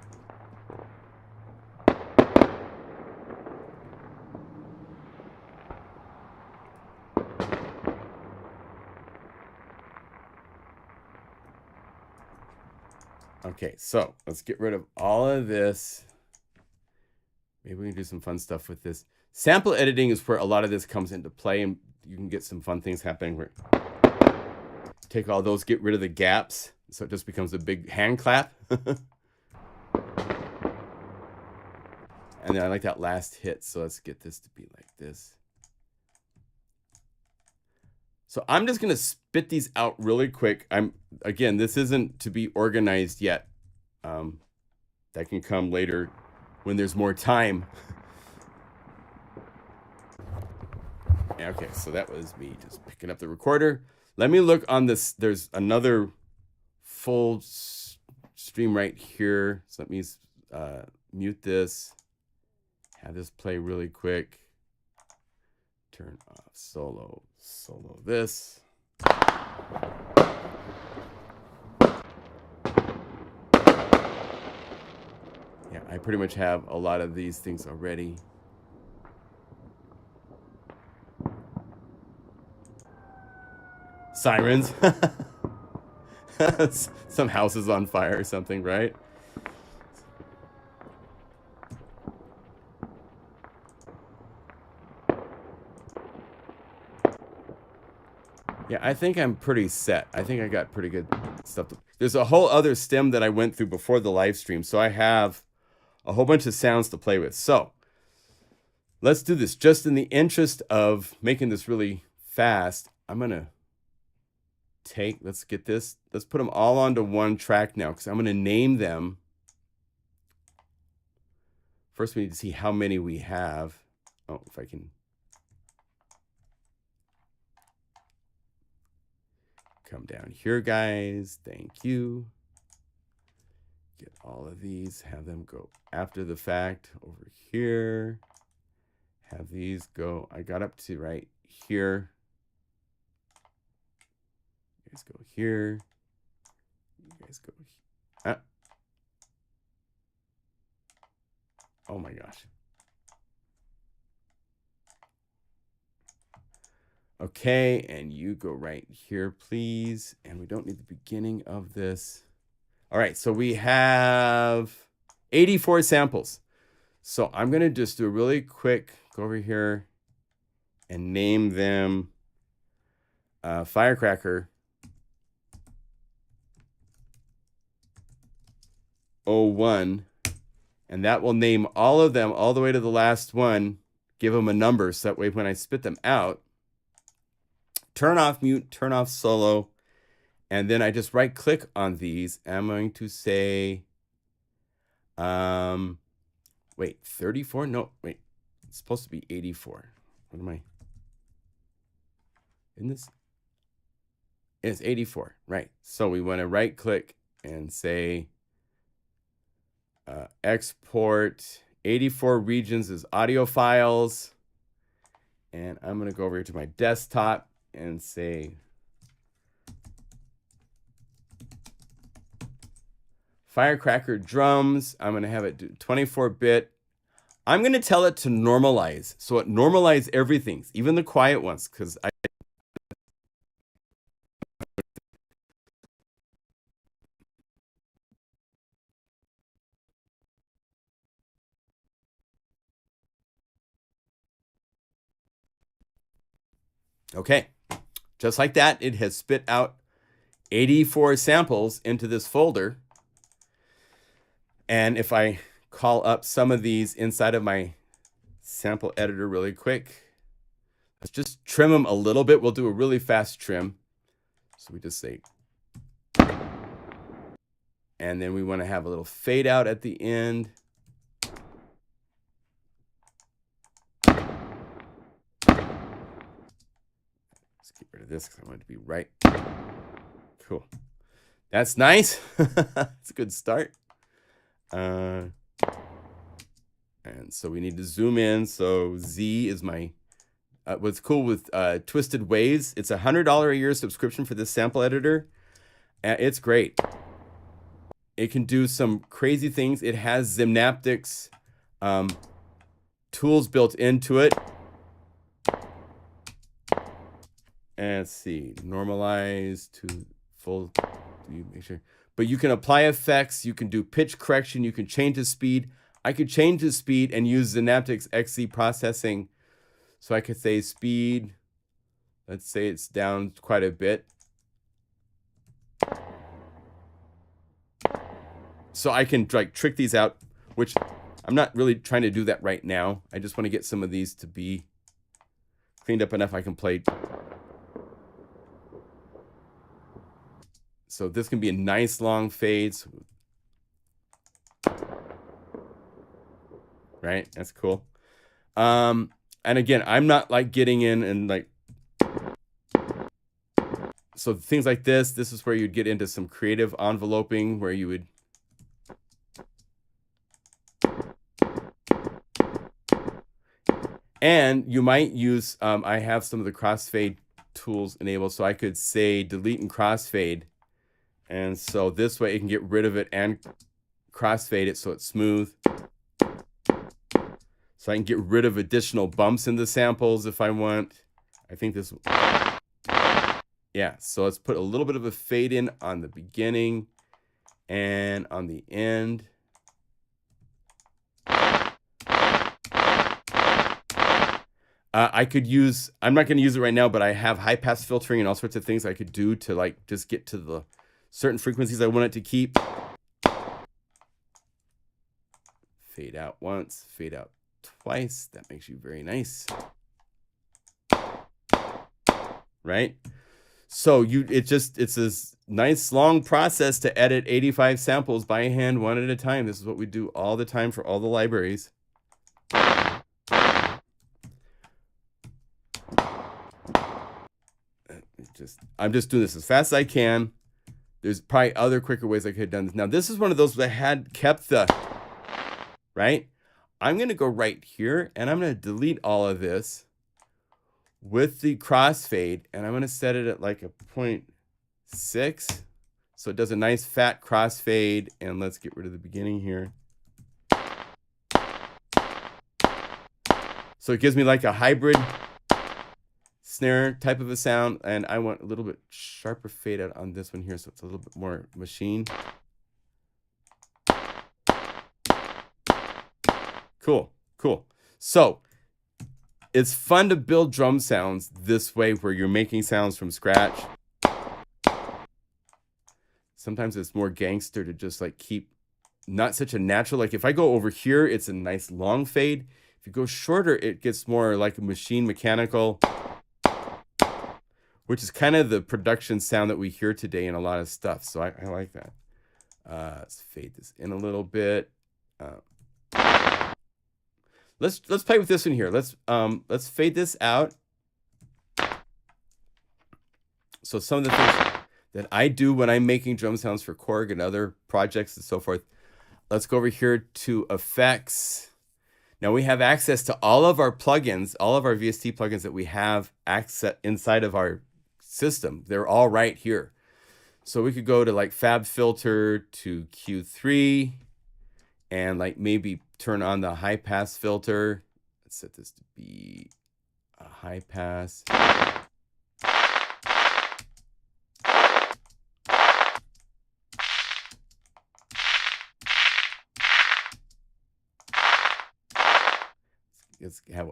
Okay, so let's get rid of all of this. Maybe we can do some fun stuff with this. Sample editing is where a lot of this comes into play, and you can get some fun things happening where take all those, get rid of the gaps, so it just becomes a big hand clap. And then I like that last hit, so let's get this to be like this. So I'm just gonna spit these out really quick. Again, this isn't to be organized yet. That can come later when there's more time. Okay, so that was me just picking up the recorder. Let me look on this. There's another full stream right here. So let me mute this. Have this play really quick. Turn off solo this. Yeah, I pretty much have a lot of these things already. Sirens. Some house is on fire or something, right? Yeah, I think I'm pretty set. I think I got pretty good stuff. There's a whole other stem that I went through before the live stream. So I have a whole bunch of sounds to play with. So let's do this. Just in the interest of making this really fast, I'm going to let's get this. Let's put them all onto one track now, because I'm going to name them. First, we need to see how many we have. Oh, if I can come down here, guys. Thank you. Get all of these, have them go after the fact over here. Have these go, I got up to right here. You guys go here. You guys go here. Oh my gosh. Okay, and you go right here, please. And we don't need the beginning of this. All right, so we have 84 samples. So I'm going to just do a really quick, go over here and name them Firecracker 01. And that will name all of them all the way to the last one, give them a number. So that way when I spit them out, turn off mute, turn off solo. And then I just right click on these. I'm going to say, wait, 34? No, wait, it's supposed to be 84. What am I? Isn't this? It's 84, right. So we want to right click and say, export 84 regions as audio files. And I'm going to go over here to my desktop and say, Firecracker drums. I'm going to have it do 24-bit. I'm going to tell it to normalize. So it normalizes everything, even the quiet ones, because I. Okay, just like that, it has spit out 84 samples into this folder. And if I call up some of these inside of my sample editor really quick, let's just trim them a little bit. We'll do a really fast trim. So we just say, and then we want to have a little fade out at the end. Let's get rid of this because I want it to be right. Cool. That's nice. That's a good start. And so we need to zoom in. So Z is my, what's cool with Twisted Waves, it's a $100 a year subscription for this sample editor. It's great. It can do some crazy things. It has Synaptics tools built into it. And let's see, normalize to full, make sure. But you can apply effects, you can do pitch correction, you can change the speed. I could change the speed and use Synaptics XZ processing. So I could say speed, let's say it's down quite a bit. So I can like trick these out, which I'm not really trying to do that right now. I just want to get some of these to be cleaned up enough I can play. So this can be a nice long fades. Right, that's cool. And again, I'm not like getting in and like, so things like this is where you'd get into some creative enveloping where you would, and you might use, I have some of the crossfade tools enabled, so I could say delete and crossfade. And so this way it can get rid of it and crossfade it so it's smooth. So I can get rid of additional bumps in the samples if I want. I think this, yeah, so let's put a little bit of a fade in on the beginning and on the end. I could use, I'm not going to use it right now, but I have high pass filtering and all sorts of things I could do to like just get to the certain frequencies I want it to keep. fade out once, fade out twice. That makes you very nice. Right? So it's this nice long process to edit 85 samples by hand, one at a time. This is what we do all the time for all the libraries. I'm just doing this as fast as I can. There's probably other quicker ways I could have done this. Now, this is one of those that had kept the, right? I'm going to go right here, and I'm going to delete all of this with the crossfade, and I'm going to set it at like a 0.6. So it does a nice fat crossfade, and let's get rid of the beginning here. So it gives me like a hybrid snare type of a sound, and I want a little bit sharper fade out on this one here, so it's a little bit more machine. Cool, cool. So it's fun to build drum sounds this way, where you're making sounds from scratch. Sometimes it's more gangster to just like keep not such a natural, like if I go over here, it's a nice long fade. If you go shorter, it gets more like a machine mechanical, which is kind of the production sound that we hear today in a lot of stuff. So I like that. Let's fade this in a little bit. Let's play with this one here. Let's fade this out. So some of the things that I do when I'm making drum sounds for Korg and other projects and so forth. Let's go over here to effects. Now we have access to all of our plugins, all of our VST plugins that we have access inside of our system. They're all right here. So we could go to like Fab Filter to Q3 and like maybe turn on the high pass filter. Let's set this to be a high pass. Let's have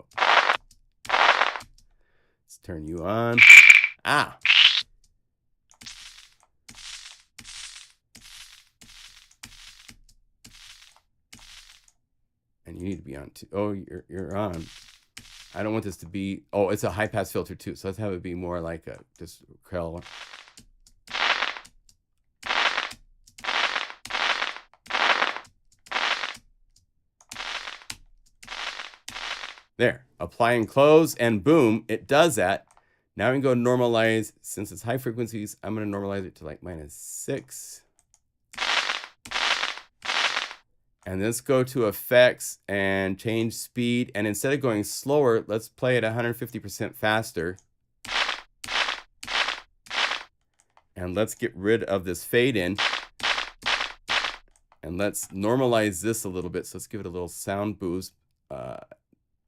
let's turn you on. Ah. And you need to be on too. Oh, you're on. I don't want this to be. Oh, it's a high pass filter too. So let's have it be more like a just curl. There, apply and close, and boom, it does that. Now we can go normalize. Since it's high frequencies, I'm going to normalize it to like -6. And let's go to effects and change speed. And instead of going slower, let's play it 150% faster. And let's get rid of this fade in. And let's normalize this a little bit. So let's give it a little sound boost.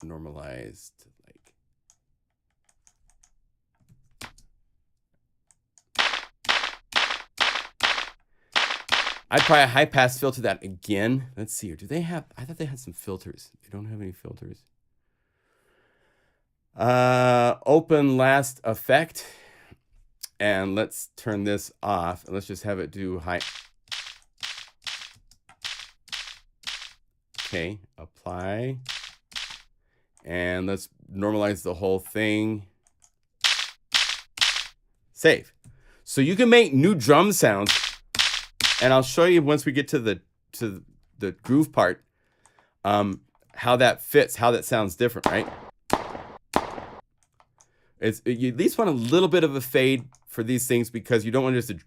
Normalized like I'd probably high pass filter that again. Let's see here. Do they have? I thought they had some filters. They don't have any filters. Open last effect, and let's turn this off, and let's just have it do high. Okay, apply. And let's normalize the whole thing. Save. So you can make new drum sounds, and I'll show you once we get to the groove part, how that fits, how that sounds different, right? You at least want a little bit of a fade for these things because you don't want just to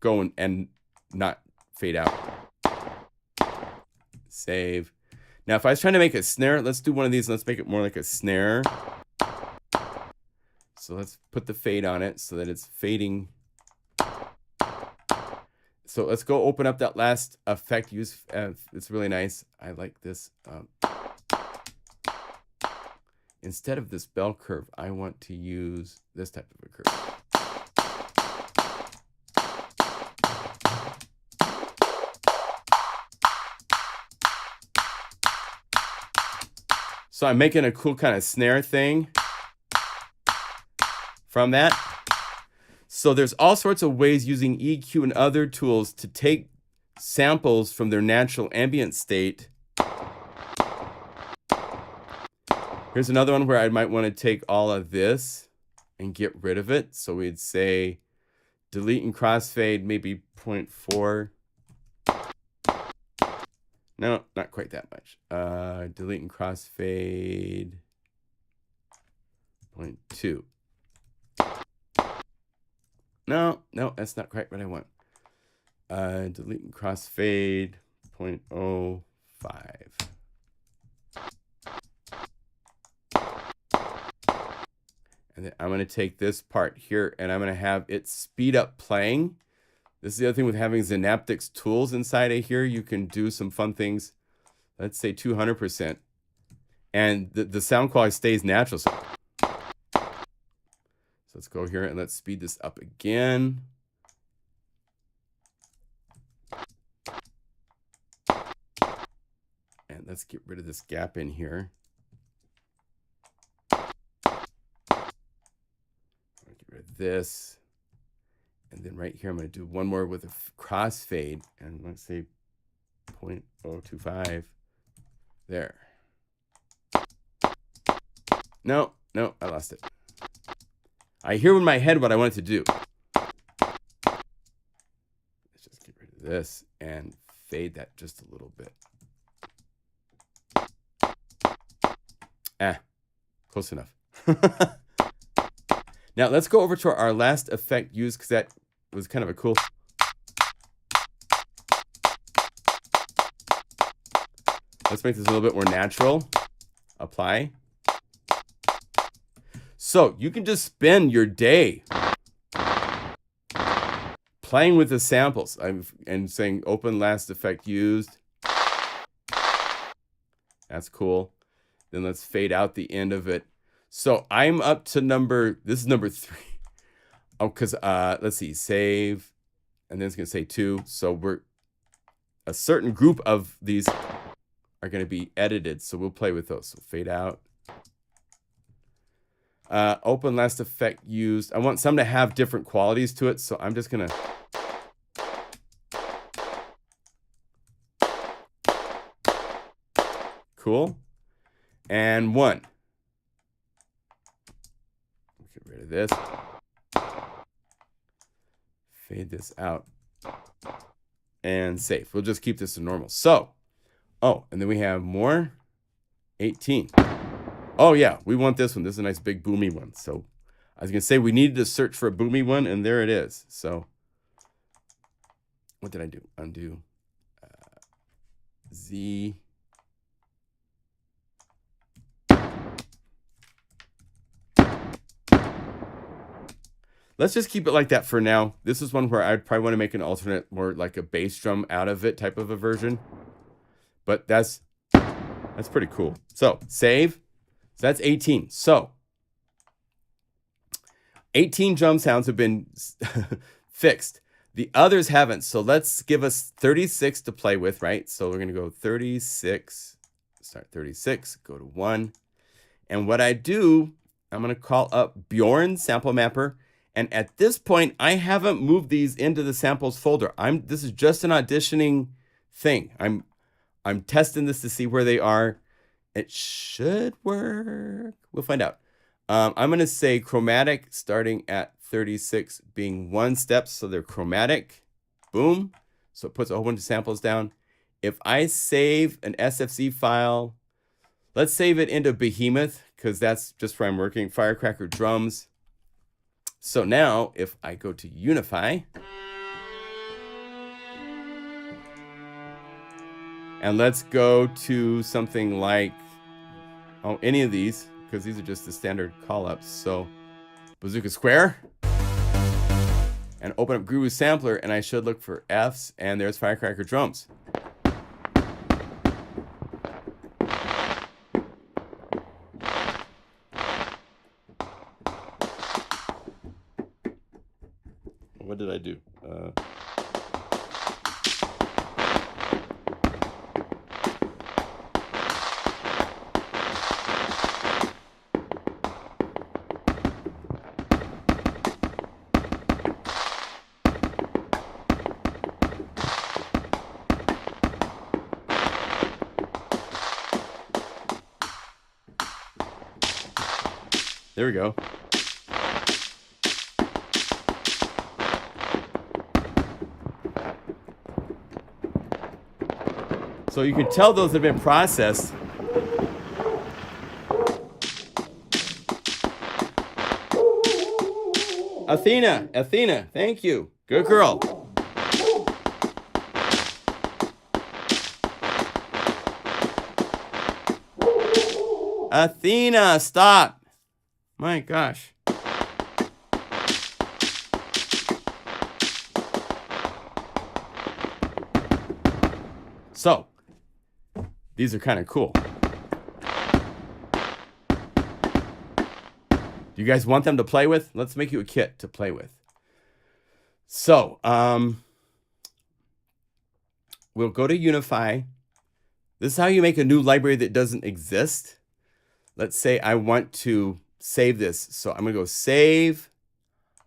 go and not fade out. Save. Now, if I was trying to make a snare, let's do one of these. Let's make it more like a snare. So let's put the fade on it so that it's fading. So let's go open up that last effect. Use it's really nice. I like this. Instead of this bell curve, I want to use this type of a curve. So I'm making a cool kind of snare thing from that. So there's all sorts of ways using EQ and other tools to take samples from their natural ambient state Here's another one where I might want to take all of this and get rid of it. So we'd say delete and crossfade, maybe 0.4. No, not quite that much. Delete and crossfade 0.2. No, that's not quite what I want. Delete and crossfade 0.05. And then I'm going to take this part here and I'm going to have it speed up playing. This is the other thing with having Synaptics tools inside of here. You can do some fun things. Let's say 200%. And the sound quality stays natural. So let's go here and let's speed this up again. And let's get rid of this gap in here. Get rid of this. And then right here, I'm going to do one more with a crossfade. And let's say 0.025. There. No, I lost it. I hear in my head what I want it to do. Let's just get rid of this and fade that just a little bit. Close enough. Now let's go over to our last effect used because that was kind of a cool. Let's make this a little bit more natural. Apply. So you can just spend your day playing with the samples and saying open last effect used. That's cool. Then let's fade out the end of it. So I'm up to this is number 3. Oh, because let's see, save, and then it's gonna say 2. So a certain group of these are gonna be edited. So we'll play with those. So fade out. Open last effect used. I want some to have different qualities to it. So I'm just gonna cool. And 1. Get rid of this. Fade this out. And save. We'll just keep this to normal. So, and then we have more. 18. Oh yeah, we want this one. This is a nice big boomy one. So I was gonna say we needed to search for a boomy one, and there it is. So what did I do? Undo. Z. Let's just keep it like that for now. This is one where I'd probably want to make an alternate, more like a bass drum out of it type of a version. But that's pretty cool. So save. So that's 18. So 18 drum sounds have been fixed. The others haven't. So let's give us 36 to play with, right? So we're going to go 36, start 36, go to 1. And what I do, I'm going to call up Bjorn Sample Mapper. And at this point, I haven't moved these into the samples folder. This is just an auditioning thing. I'm testing this to see where they are. It should work. We'll find out. I'm going to say chromatic starting at 36 being 1 step. So they're chromatic. Boom. So it puts a whole bunch of samples down. If I save an SFC file, let's save it into Behemoth because that's just where I'm working. Firecracker drums. So now if I go to Unify and let's go to something like, any of these, because these are just the standard call-ups. So Bazooka Square and open up Guru Sampler and I should look for Fs and there's Firecracker drums. What did I do? There we go. So you can tell those have been processed. Athena, thank you. Good girl. Athena, stop. My gosh. So, these are kind of cool. Do you guys want them to play with? Let's make you a kit to play with. So, we'll go to Unify. This is how you make a new library that doesn't exist. Let's say I want to save this. So I'm going to go save.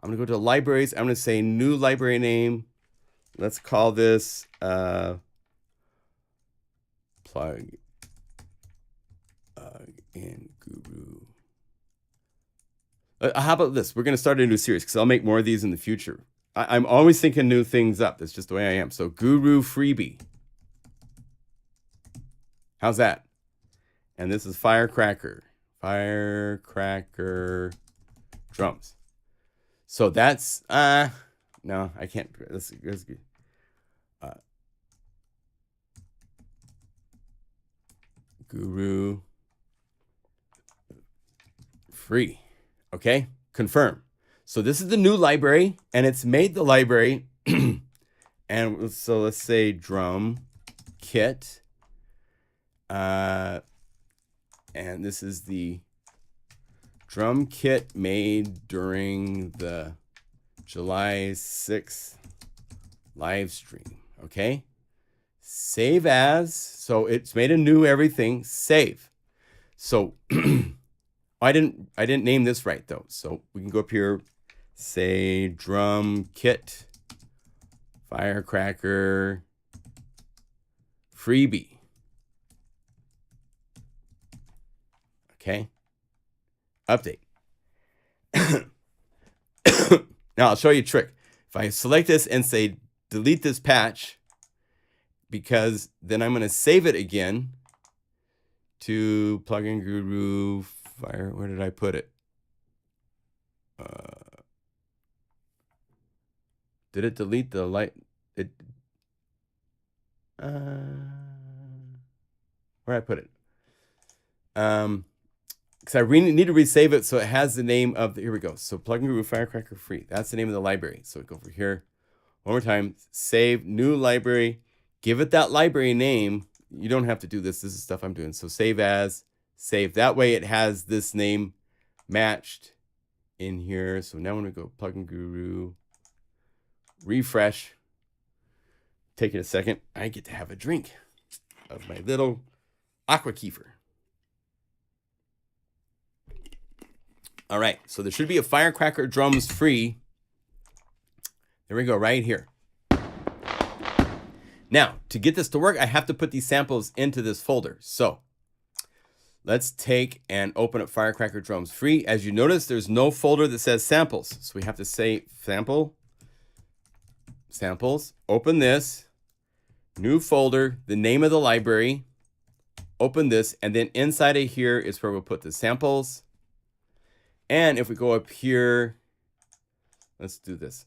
I'm going to go to libraries. I'm going to say new library name. Let's call this plug in Guru. How about this? We're going to start a new series because I'll make more of these in the future. I'm always thinking new things up. That's just the way I am. So Guru freebie. How's that? And this is Firecracker drums. So that's, no, I can't. That's good. Guru free. Okay, confirm. So this is the new library, and it's made the library. And so let's say drum kit. And this is the drum kit made during the July 6th live stream. Okay. Save as. So it's made a new everything. Save. So I didn't name this right though. So we can go up here, say drum kit, Firecracker, freebie. Okay. Update. Now I'll show you a trick. If I select this and say delete this patch, because then I'm going to save it again to plugin Guru Fire. Where did I put it? Did it delete the light? Where I put it? Because I really need to resave it so it has the name of the, here we go. So plugin Guru Firecracker free. That's the name of the library. So go over here. One more time. Save new library. Give it that library name. You don't have to do this. This is stuff I'm doing. So save as, save. That way it has this name matched in here. So now I'm going to go plugin Guru, refresh. Taking a second. I get to have a drink of my little aqua kefir. All right. So there should be a Firecracker drums free. There we go, right here. Now, to get this to work, I have to put these samples into this folder. So let's take and open up Firecracker Drums Free. As you notice, there's no folder that says samples. So we have to say sample, samples, open this, new folder, the name of the library, open this, and then inside of here is where we'll put the samples. And if we go up here, let's do this.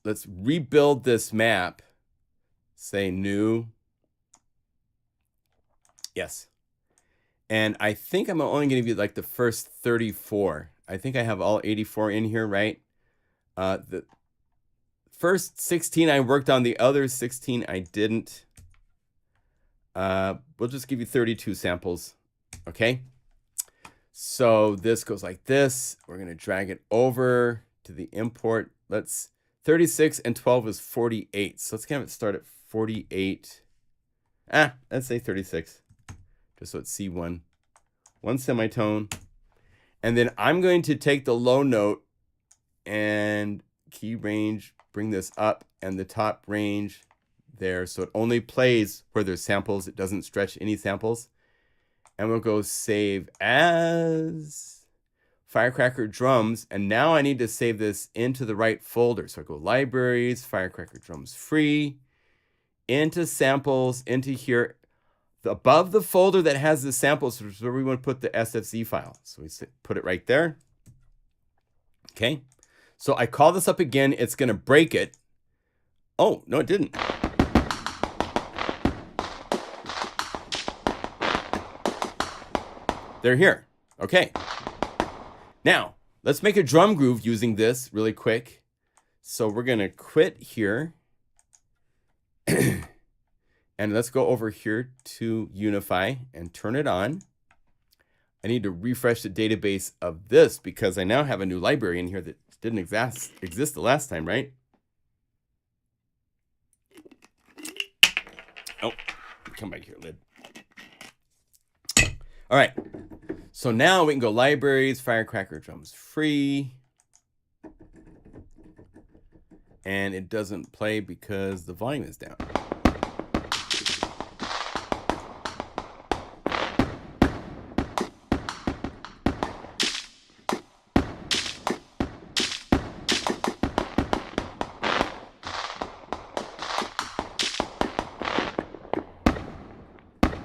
Let's rebuild this map. Say new. Yes. And I think I'm only going to give you like the first 34. I think I have all 84 in here, right? The first 16 I worked on, the other 16 I didn't. We'll just give you 32 samples. Okay. So this goes like this. We're going to drag it over to the import. Let's 36 and 12 is 48. So let's kind of start at 48. Let's say 36. Just so it's C1. One semitone. And then I'm going to take the low note and key range, bring this up, and the top range there. So it only plays where there's samples. It doesn't stretch any samples. And we'll go save as Firecracker drums, and now I need to save this into the right folder. So I go libraries, Firecracker drums free, into samples, into here. Above the folder that has the samples is where we want to put the SFZ file. So we put it right there. Okay. So I call this up again. It's going to break it. Oh, no, it didn't. They're here. Okay. Now, let's make a drum groove using this really quick. So we're going to quit here. And let's go over here to Unify and turn it on. I need to refresh the database of this because I now have a new library in here that didn't exist the last time, right? Oh, come back here, lid. All right. So now we can go libraries, Firecracker drums free. And it doesn't play because the volume is down.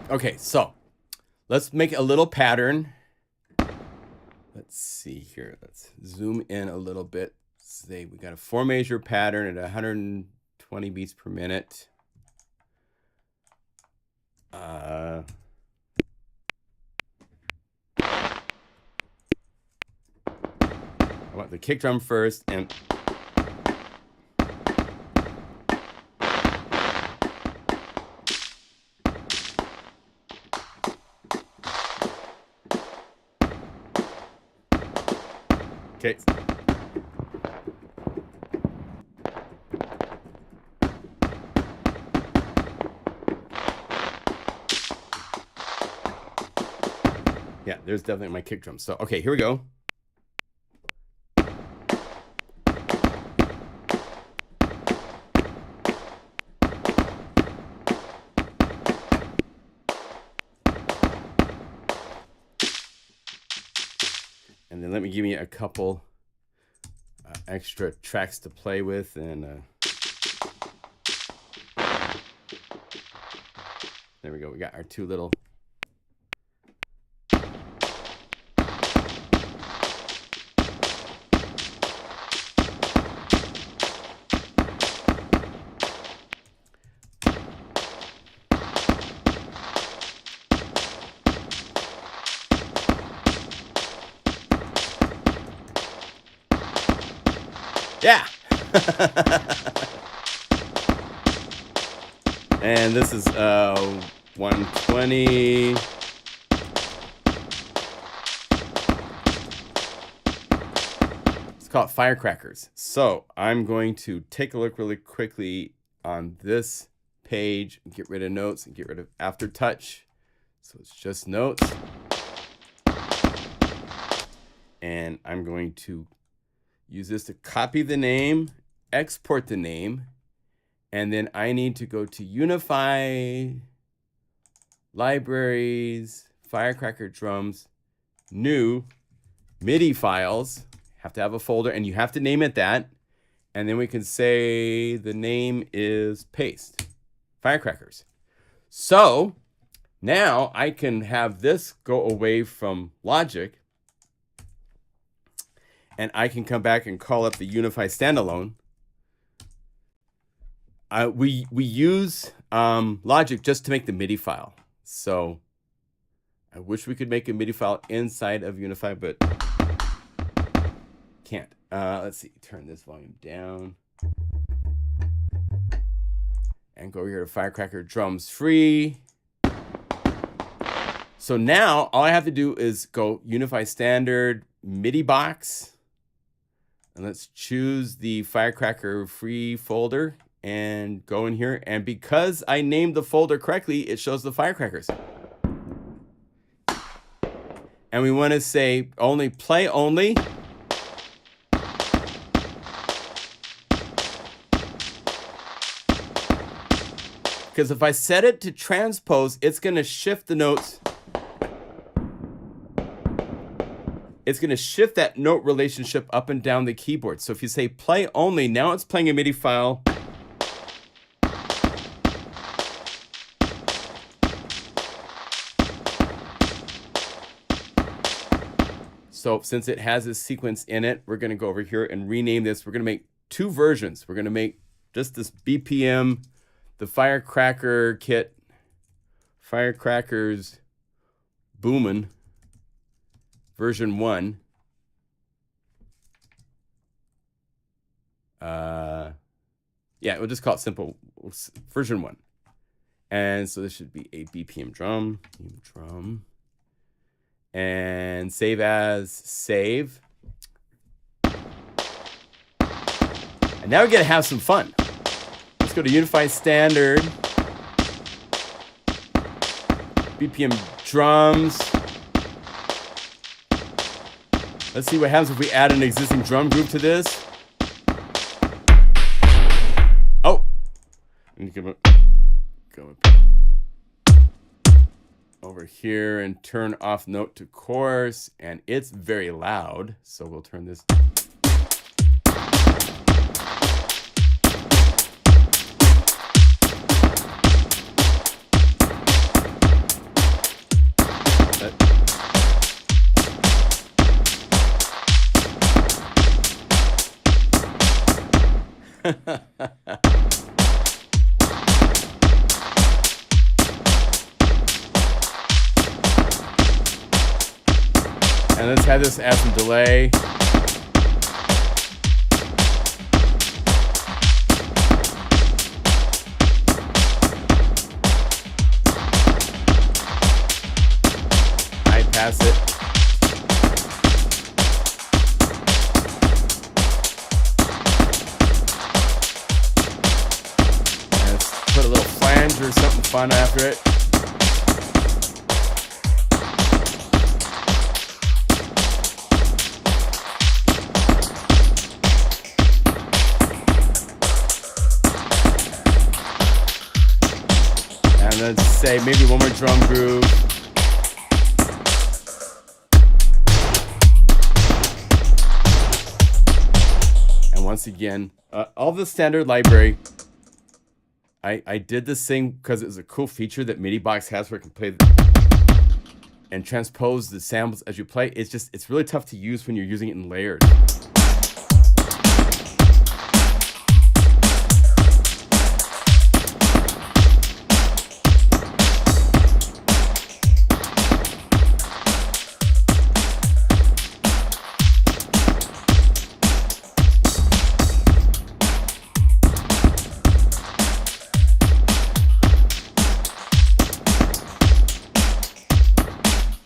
Okay, so let's make a little pattern. Let's see here. Let's zoom in a little bit. Say we got a 4-measure pattern at 120 beats per minute. I want the kick drum first and okay. Yeah, there's definitely my kick drum. So, okay, here we go. And then let me give you a couple extra tracks to play with. And there we go. We got our two little. Yeah. And this is 120. Let's call it Firecrackers. So I'm going to take a look really quickly on this page and get rid of notes and get rid of aftertouch. So it's just notes. And I'm going to use this to copy the name, export the name, and then I need to go to Unify, Libraries, Firecracker Drums, New, MIDI files. Have to have a folder, and you have to name it that. And then we can say the name is Paste, Firecrackers. So now I can have this go away from Logic, and I can come back and call up the Unify standalone. We use Logic just to make the MIDI file. So I wish we could make a MIDI file inside of Unify, but can't. Let's see, turn this volume down. And go here to Firecracker Drums Free. So now all I have to do is go Unify Standard MIDI box. And let's choose the Firecracker free folder and go in here. And because I named the folder correctly, it shows the Firecrackers. And we want to say only play only. Because if I set it to transpose, it's going to shift the notes it's going to shift that note relationship up and down the keyboard. So if you say play only, now it's playing a MIDI file. So since it has this sequence in it, we're going to go over here and rename this. We're going to make two versions. We're going to make just this BPM, the Firecracker kit, Firecrackers Boomin' version 1. Yeah, we'll just call it simple version 1. And so this should be a BPM drum, and save as save. And now we get to have some fun. Let's go to Unify Standard, BPM drums. Let's see what happens if we add an existing drum group to this. Oh, I'm gonna go over here and turn off note to chorus, and it's very loud, so we'll turn this. And let's have this add some delay. I pass it. And let's put a little flange or something fun after it. Let's say maybe one more drum groove. And once again, all the standard library. I did this thing because it was a cool feature that MIDI Box has where it can play and transpose the samples as you play. It's really tough to use when you're using it in layers.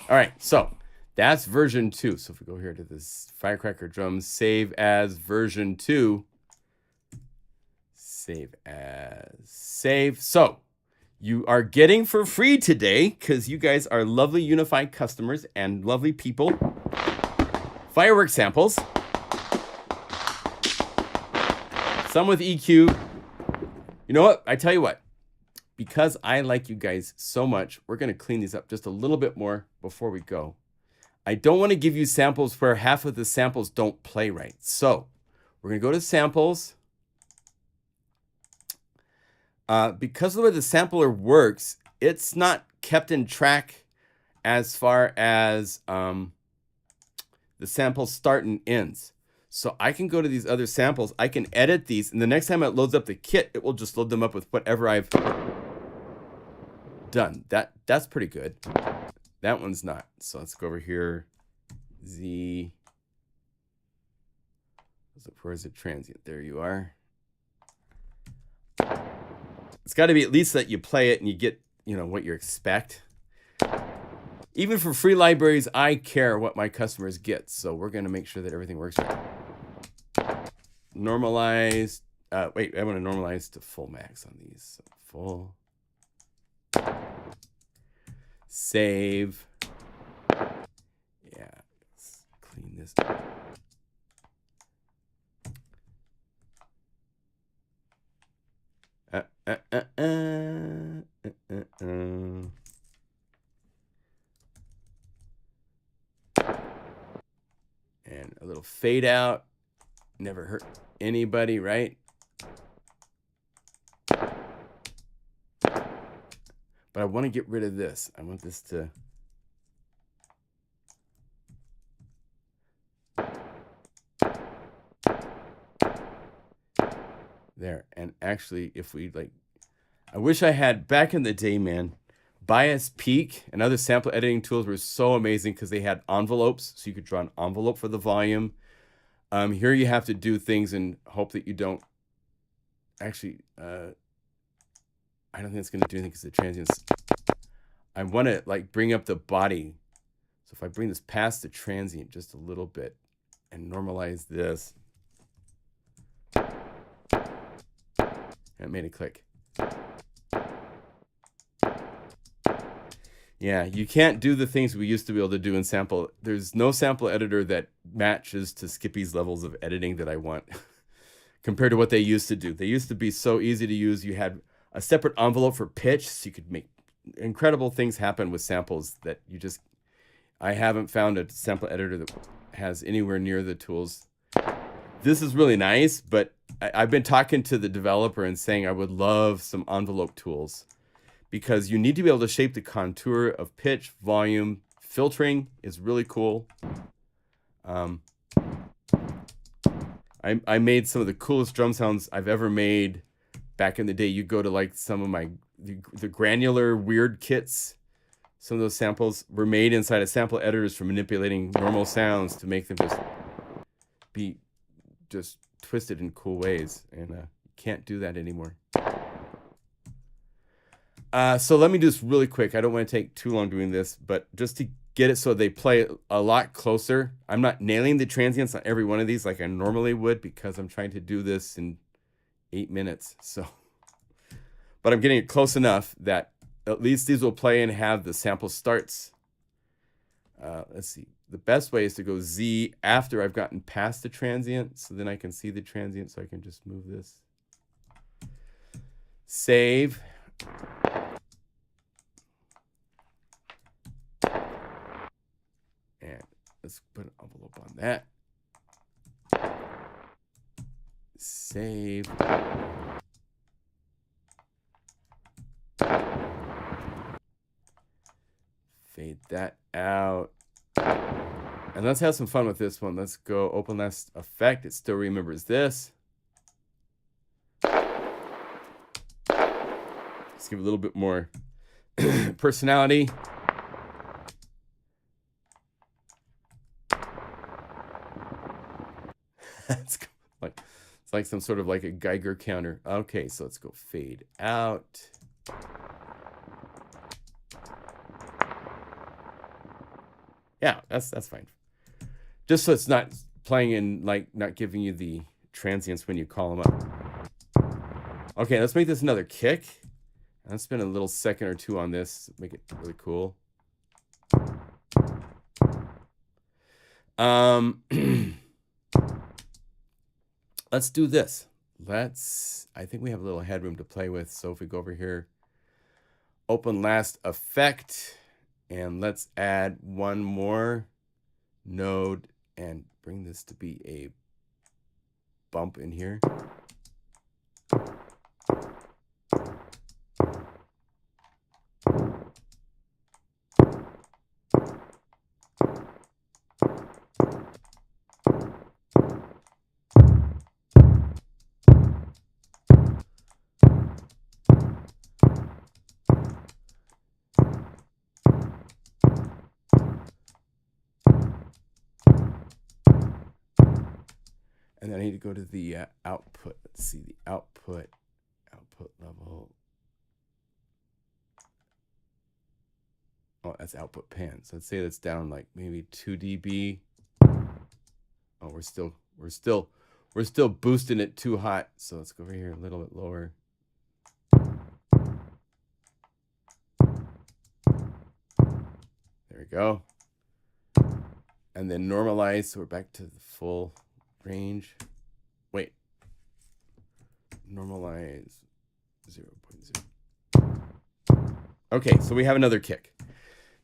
All right, so that's version 2. So if we go here to this Firecracker drums, save as version 2. Save as save. So you are getting for free today, because you guys are lovely Unify customers and lovely people, Firework samples. Some with EQ. You know what? I tell you what. Because I like you guys so much, we're going to clean these up just a little bit more before we go. I don't want to give you samples where half of the samples don't play right. So we're going to go to samples. Because of the way the sampler works, it's not kept in track as far as the samples start and ends. So I can go to these other samples. I can edit these. And the next time it loads up the kit, it will just load them up with whatever I've done. That's pretty good. That one's not. So let's go over here. Z. Where is it? Transient. There you are. It's got to be at least that you play it and you get, what you expect. Even for free libraries, I care what my customers get. So we're going to make sure that everything works right. Normalize. Wait, I want to normalize to full max on these. So full. Save. Yeah, let's clean this up. fade out. Never hurt anybody, right? But I want to get rid of this. I want this to... There. And actually, if we like... I wish I had, back in the day, man, Bias Peak and other sample editing tools were so amazing because they had envelopes, so you could draw an envelope for the volume. Here you have to do things and hope that you don't... Actually, I don't think it's going to do anything because the transients... I want to like bring up the body. So if I bring this past the transient just a little bit and normalize this... And it made it click. Yeah, you can't do the things we used to be able to do in sample. There's no sample editor that matches to Skippy's levels of editing that I want compared to what they used to do. They used to be so easy to use. You had a separate envelope for pitch, so you could make incredible things happen with samples that you just... I haven't found a sample editor that has anywhere near the tools. This is really nice, but I've been talking to the developer and saying I would love some envelope tools because you need to be able to shape the contour of pitch, volume. Filtering is really cool. I made some of the coolest drum sounds I've ever made back in the day. You go to like some of the granular weird kits. Some of those samples were made inside of sample editors for manipulating normal sounds to make them just be just twisted in cool ways, and you can't do that anymore. So let me do this really quick. I don't want to take too long doing this, but just to get it so they play a lot closer. I'm not nailing the transients on every one of these like I normally would because I'm trying to do this in 8 minutes. So, but I'm getting it close enough that at least these will play and have the sample starts. Let's see. The best way is to go Z after I've gotten past the transient, so then I can see the transient, so I can just move this. Save. And let's put an envelope on that. Save. Fade that out. And let's have some fun with this one. Let's go open last effect. It still remembers this. Let's give it a little bit more personality. It's like some sort of like a Geiger counter. Okay, so let's go fade out. Yeah, that's fine. Just so it's not playing in, like, not giving you the transients when you call them up. Okay, let's make this another kick. Let's spend a little second or two on this. Make it really cool. Let's do this. I think we have a little headroom to play with. So if we go over here, open last effect. And let's add one more node and bring this to be a bump in here. And then I need to go to the output. Let's see the output level. Oh, that's output pan. So let's say that's down like maybe 2 dB. Oh, we're still boosting it too hot. So let's go over here a little bit lower. There we go. And then normalize. So we're back to the full range. Wait. Normalize 0.0. Okay, so we have another kick.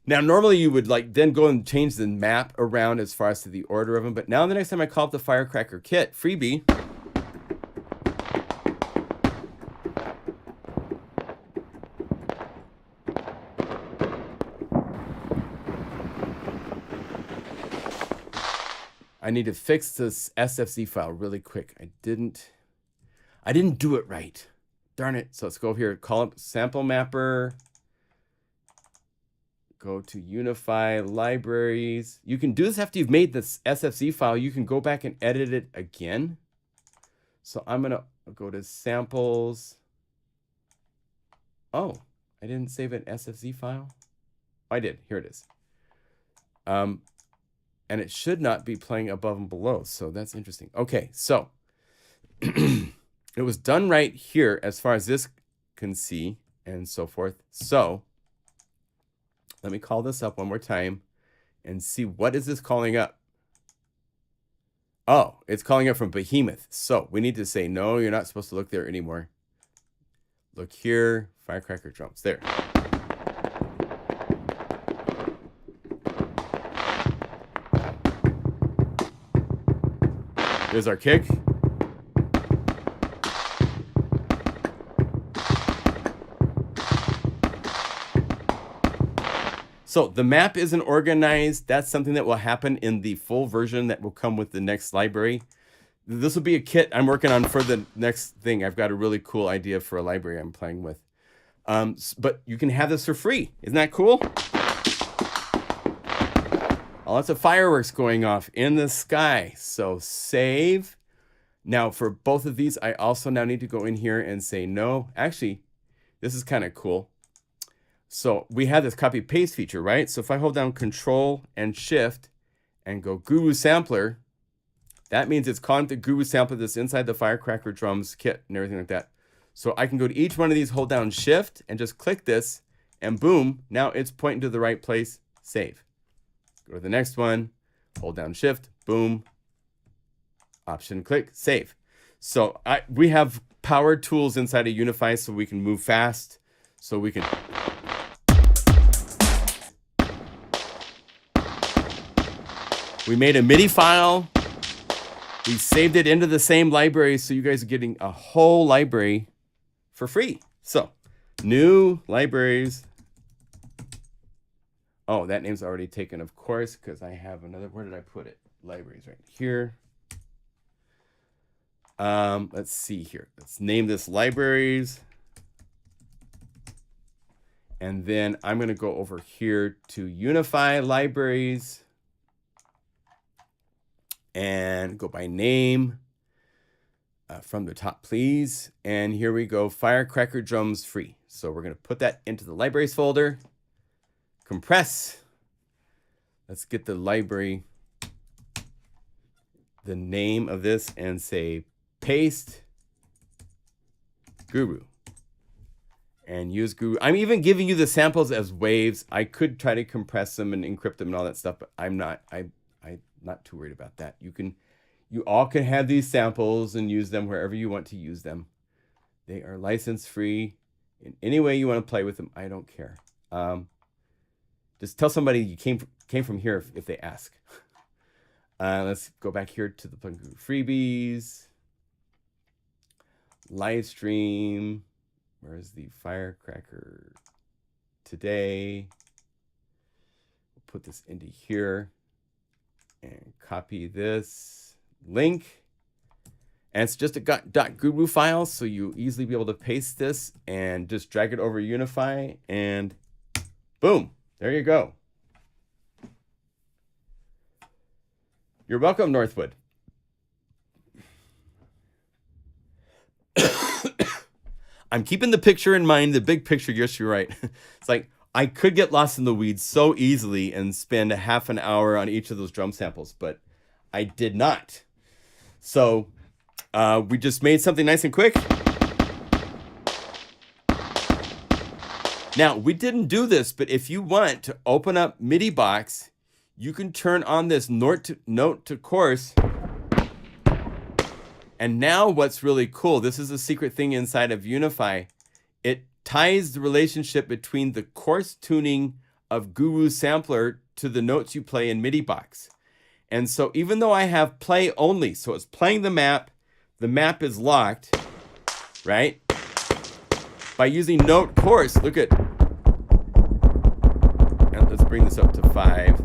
Now, normally you would like then go and change the map around as far as to the order of them. But now the next time I call up the Firecracker kit freebie, I need to fix this SFC file really quick. I didn't do it right. Darn it. So let's go over here, call up sample mapper. Go to Unify libraries. You can do this after you've made this SFC file. You can go back and edit it again. So I'm going to go to samples. Oh, I didn't save an SFC file. I did. Here it is. And it should not be playing above and below. So that's interesting. Okay, so it was done right here as far as this can see and so forth. So let me call this up one more time and see what is this calling up. Oh, it's calling up from Behemoth. So we need to say, no, you're not supposed to look there anymore. Look here, Firecracker drums, there. There's our kick. So the map isn't organized. That's something that will happen in the full version that will come with the next library. This will be a kit I'm working on for the next thing. I've got a really cool idea for a library I'm playing with. But you can have this for free. Isn't that cool? Lots of fireworks going off in the sky. So save. Now for both of these, I also now need to go in here and say no. Actually, this is kind of cool. So we have this copy paste feature, right? So if I hold down Control and Shift and go Guru Sampler, that means it's calling the Guru Sampler that's inside the Firecracker drums kit and everything like that. So I can go to each one of these, hold down Shift and just click this and boom, now it's pointing to the right place, save. Go to the next one, hold down Shift, boom, Option click, save. So we have power tools inside of Unify so we can move fast, so we can we made a MIDI file. We saved it into the same library, so you guys are getting a whole library for free. So, new libraries. Oh, that name's already taken, of course, because I have another. Where did I put it? Libraries right here. Let's see here. Let's name this libraries. And then I'm going to go over here to Unify libraries. And go by name from the top, please. And here we go, Firecracker drums free. So we're going to put that into the libraries folder. Compress. Let's get the library, the name of this, and say paste Guru. And use Guru. I'm even giving you the samples as waves. I could try to compress them and encrypt them and all that stuff, but I'm not. I'm not too worried about that. You all can have these samples and use them wherever you want to use them. They are license free in any way you want to play with them. I don't care. Just tell somebody you came from here if they ask. Let's go back here to the plugin freebies. Livestream. Where's the Firecracker today? We'll put this into here. And copy this link. And it's just a .guru file, so you easily be able to paste this and just drag it over Unify, and boom, there you go. You're welcome, Northwood. I'm keeping the picture in mind, the big picture. Yes, you're right. It's like, I could get lost in the weeds so easily and spend a half an hour on each of those drum samples, but I did not. So we just made something nice and quick. Now, we didn't do this, but if you want to open up MIDI box, you can turn on this note to course. And now what's really cool, this is a secret thing inside of Unify. It ties the relationship between the course tuning of Guru's sampler to the notes you play in MIDI box. And so even though I have play only, so it's playing the map is locked, right? By using note course, look at, and let's bring this up to 5.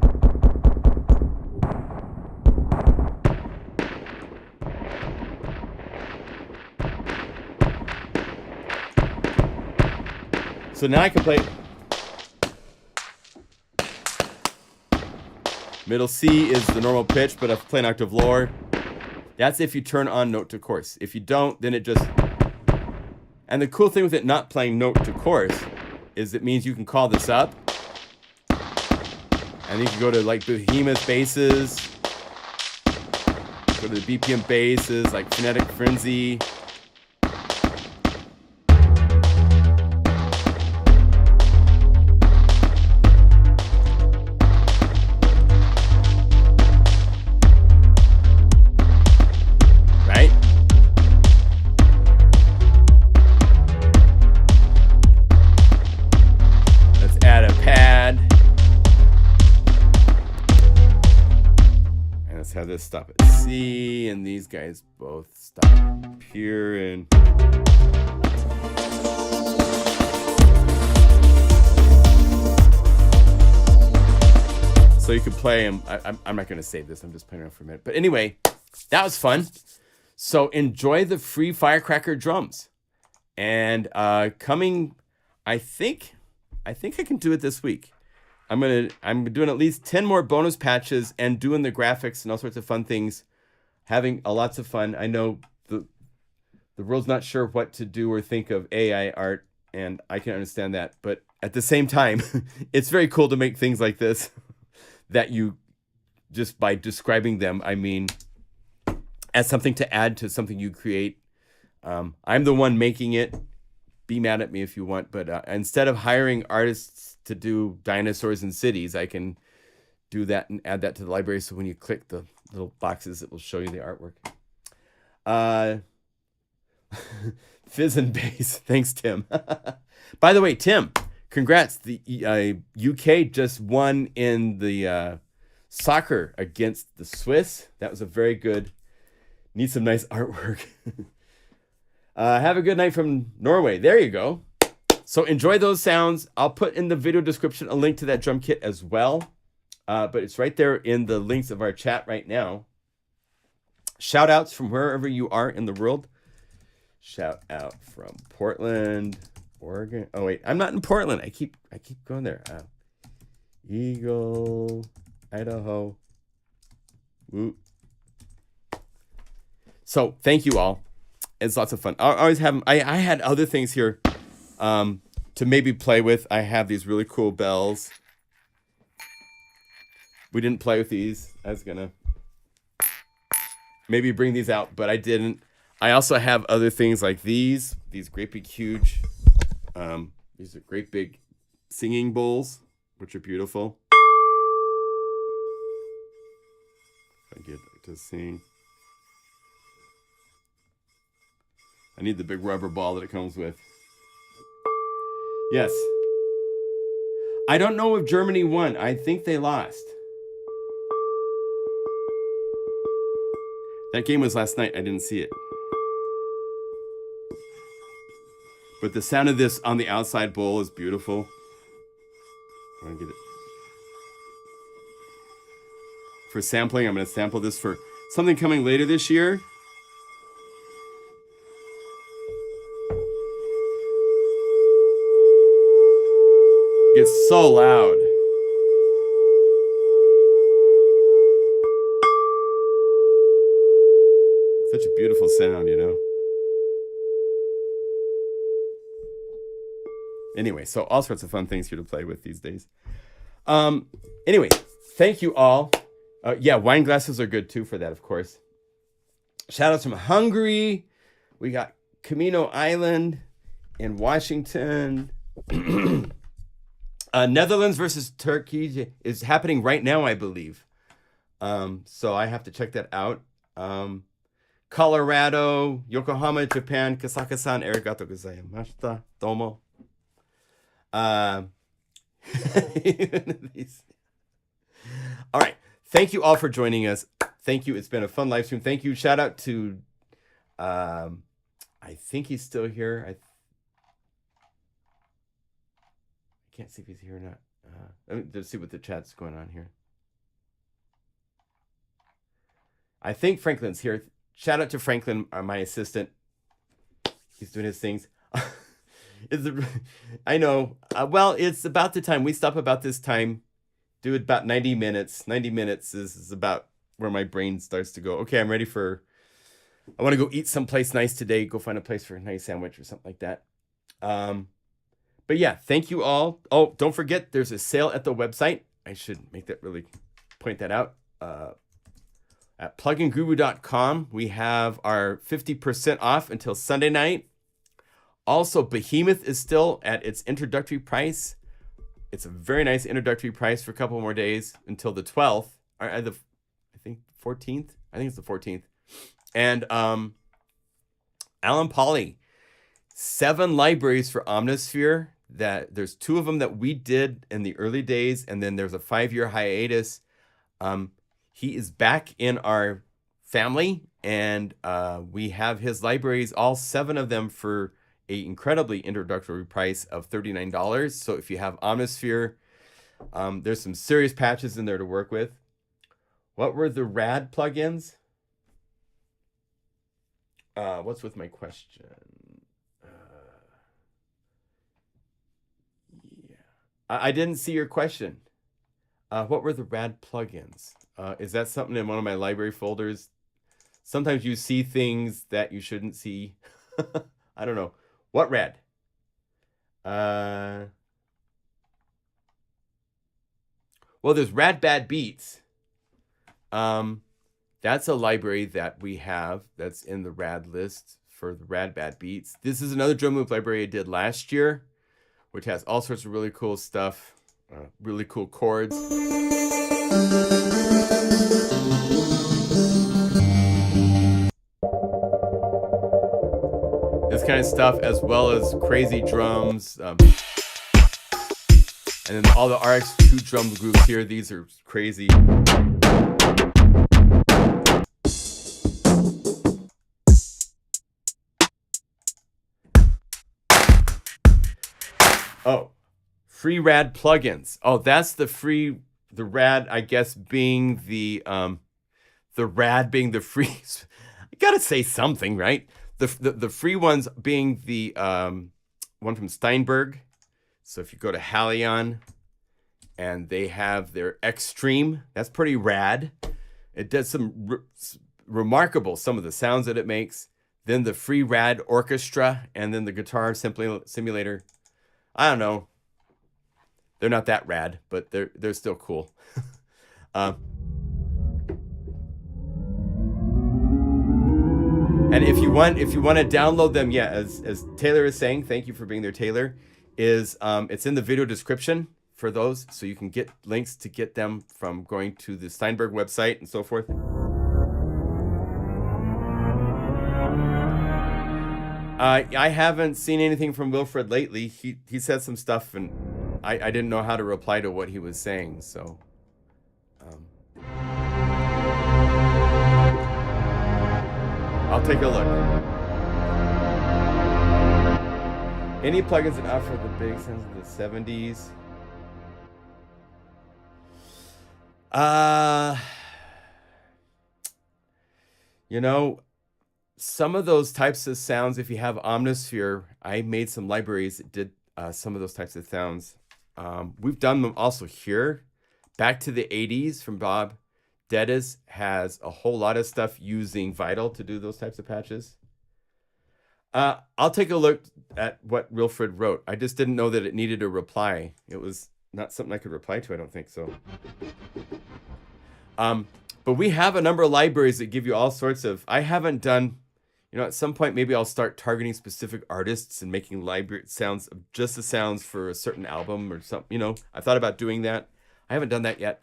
So now I can play middle C is the normal pitch, but if I play an octave lower, that's if you turn on note to course. If you don't, then it just, and the cool thing with it not playing note to course is it means you can call this up, and you can go to like Behemoth basses, go to the BPM basses, like Phonetic Frenzy. Have this stop at C, and these guys both stop here, and so you can play them. I'm not going to save this. I'm just playing around for a minute. But anyway, that was fun. So enjoy the free Firecracker drums. And coming, I think I can do it this week. I'm doing at least 10 more bonus patches and doing the graphics and all sorts of fun things, having lots of fun. I know the world's not sure what to do or think of AI art, and I can understand that. But at the same time, it's very cool to make things like this that you, just by describing them, I mean, as something to add to something you create. I'm the one making it. Be mad at me if you want, but instead of hiring artists to do dinosaurs and cities, I can do that and add that to the library. So when you click the little boxes, it will show you the artwork. Fizz and bass. Thanks, Tim. By the way, Tim, congrats. The UK just won in the soccer against the Swiss. That was a very good, need some nice artwork. Have a good night from Norway. There you go. So enjoy those sounds. I'll put in the video description a link to that drum kit as well. But it's right there in the links of our chat right now. Shout outs from wherever you are in the world. Shout out from Portland, Oregon. Oh wait, I'm not in Portland. I keep going there. Eagle, Idaho. Woo. So thank you all. It's lots of fun. I always have. I had other things here to maybe play with. I have these really cool bells. We didn't play with these. I was gonna maybe bring these out, but I didn't. I also have other things like these great big huge. These are great big singing bowls, which are beautiful. If I get to sing. I need the big rubber ball that it comes with. Yes. I don't know if Germany won. I think they lost. That game was last night. I didn't see it. But the sound of this on the outside bowl is beautiful. I'm going to get it. For sampling, I'm going to sample this for something coming later this year. It's so loud. Such a beautiful sound, you know. Anyway, so all sorts of fun things here to play with these days. Anyway, thank you all. Yeah, wine glasses are good too for that, of course. Shout outs from Hungary. We got Camino Island in Washington. Netherlands versus Turkey is happening right now, I believe. So I have to check that out. Colorado, Yokohama, Japan, Kasaka-san, arigato gozaimashita, domo. All right. Thank you all for joining us. Thank you. It's been a fun live stream. Thank you. Shout out to, I think he's still here. I can't see if he's here or not. Let me just see what the chat's going on here. I think Franklin's here. Shout out to Franklin, my assistant. He's doing his things. I know. Well, it's about the time. We stop about this time. Do it about 90 minutes. 90 minutes is about where my brain starts to go. Okay, I'm ready for... I want to go eat someplace nice today. Go find a place for a nice sandwich or something like that. But yeah, thank you all. Oh, don't forget, there's a sale at the website. I should make that really point that out. At pluginguru.com, we have our 50% off until Sunday night. Also, Behemoth is still at its introductory price. It's a very nice introductory price for a couple more days until the 12th. Or I think 14th. I think it's the 14th. And Alan Pauly, 7 libraries for Omnisphere. That there's 2 of them that we did in the early days, and then there's a 5-year hiatus. He is back in our family, and we have his libraries, all 7 of them, for an incredibly introductory price of $39. So if you have Omnisphere, there's some serious patches in there to work with. What were the RAD plugins? What's with my question? Yeah, I didn't see your question. What were the RAD plugins? Is that something in one of my library folders? Sometimes you see things that you shouldn't see. I don't know. What RAD? Well, there's RAD Bad Beats. That's a library that we have that's in the RAD list for the RAD Bad Beats. This is another drum loop library I did last year, which has all sorts of really cool stuff, really cool chords. This kind of stuff, as well as crazy drums. And then all the RX2 drum groups here, these are crazy. Oh, free RAD plugins. Oh, that's the RAD, I guess, being the RAD being the free. I gotta say something, right? The free ones being the one from Steinberg. So if you go to Halion, and they have their Extreme, that's pretty rad. It does some remarkable, some of the sounds that it makes. Then the free RAD Orchestra, and then the guitar simulator. I don't know. They're not that rad, but they're still cool. And if you want to download them, yeah, as Taylor is saying, thank you for being there, Taylor. It's in the video description for those, so you can get links to get them from going to the Steinberg website and so forth. I haven't seen anything from Wilfred lately. He said some stuff, and I didn't know how to reply to what he was saying, so. I'll take a look. Any plugins that offer the big sounds of the 70s? You know, some of those types of sounds, if you have Omnisphere, I made some libraries that did some of those types of sounds. We've done them also here. Back to the 80s from Bob. Deadis has a whole lot of stuff using Vital to do those types of patches. I'll take a look at what Wilfred wrote. I just didn't know that it needed a reply. It was not something I could reply to, I don't think so. But we have a number of libraries that give you all sorts of... I haven't done... You know, at some point, maybe I'll start targeting specific artists and making library sounds, just the sounds for a certain album or something. You know, I thought about doing that. I haven't done that yet.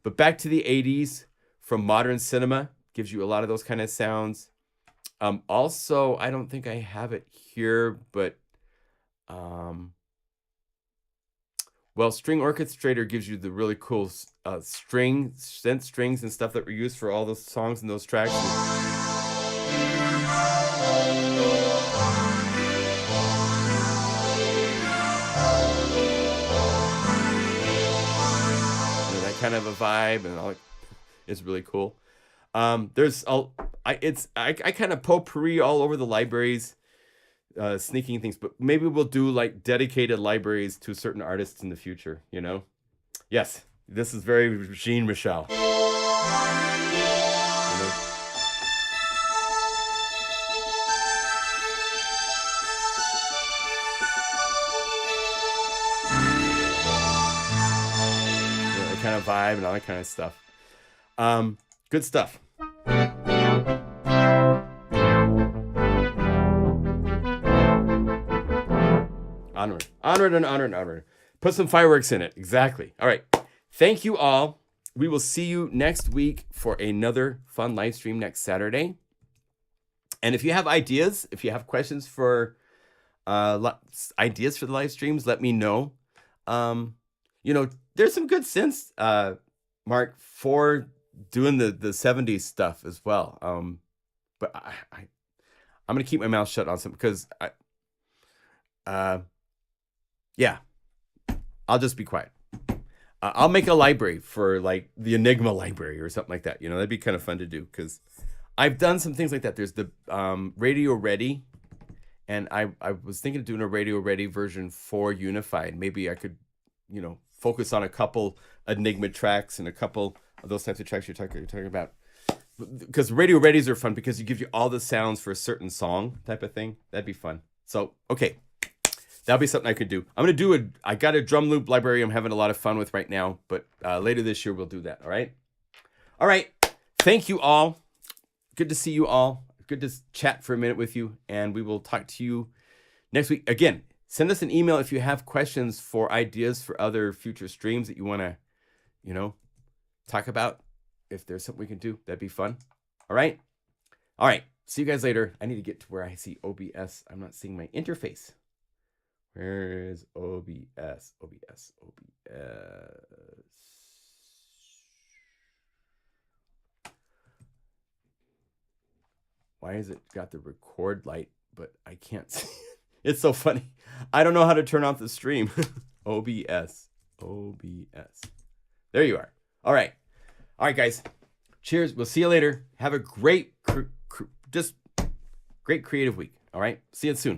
But back to the 80s, from Modern Cinema, gives you a lot of those kind of sounds. Also, I don't think I have it here, but Well, String Orchestrator gives you the really cool synth strings and stuff that were used for all those songs and those tracks. Kind of a vibe, and all. It's really cool. There's I kind of potpourri all over the libraries, sneaking things, but maybe we'll do like dedicated libraries to certain artists in the future, you know? Yes, this is very Jean Michel. You know? Kind of vibe and all that kind of stuff. Good stuff. Onward, onward, and onward, and onward. Put some fireworks in it. Exactly. All right. Thank you all. We will see you next week for another fun live stream next Saturday. And if you have ideas, if you have questions for ideas for the live streams, let me know. You know, there's some good synths, Mark, for doing the 70s stuff as well. But I'm gonna keep my mouth shut on some because yeah, I'll just be quiet. I'll make a library for like the Enigma library or something like that. You know, that'd be kind of fun to do because I've done some things like that. There's the Radio Ready, and I was thinking of doing a Radio Ready version for Unify. Maybe I could, you know, focus on a couple Enigma tracks and a couple of those types of tracks you're talking about. Because Radio Readies are fun because it gives you all the sounds for a certain song type of thing. That'd be fun. So, okay. That'll be something I could do. I got a drum loop library I'm having a lot of fun with right now, but later this year we'll do that, all right? All right. Thank you all. Good to see you all. Good to chat for a minute with you, and we will talk to you next week. Again, send us an email if you have questions for ideas for other future streams that you want to, you know, talk about. If there's something we can do, that'd be fun. All right? All right. See you guys later. I need to get to where I see OBS. I'm not seeing my interface. Where is OBS? OBS. Why has it got the record light, but I can't see it? It's so funny. I don't know how to turn off the stream. OBS. There you are. All right. All right, guys. Cheers. We'll see you later. Have a great, just great creative week. All right. See you soon.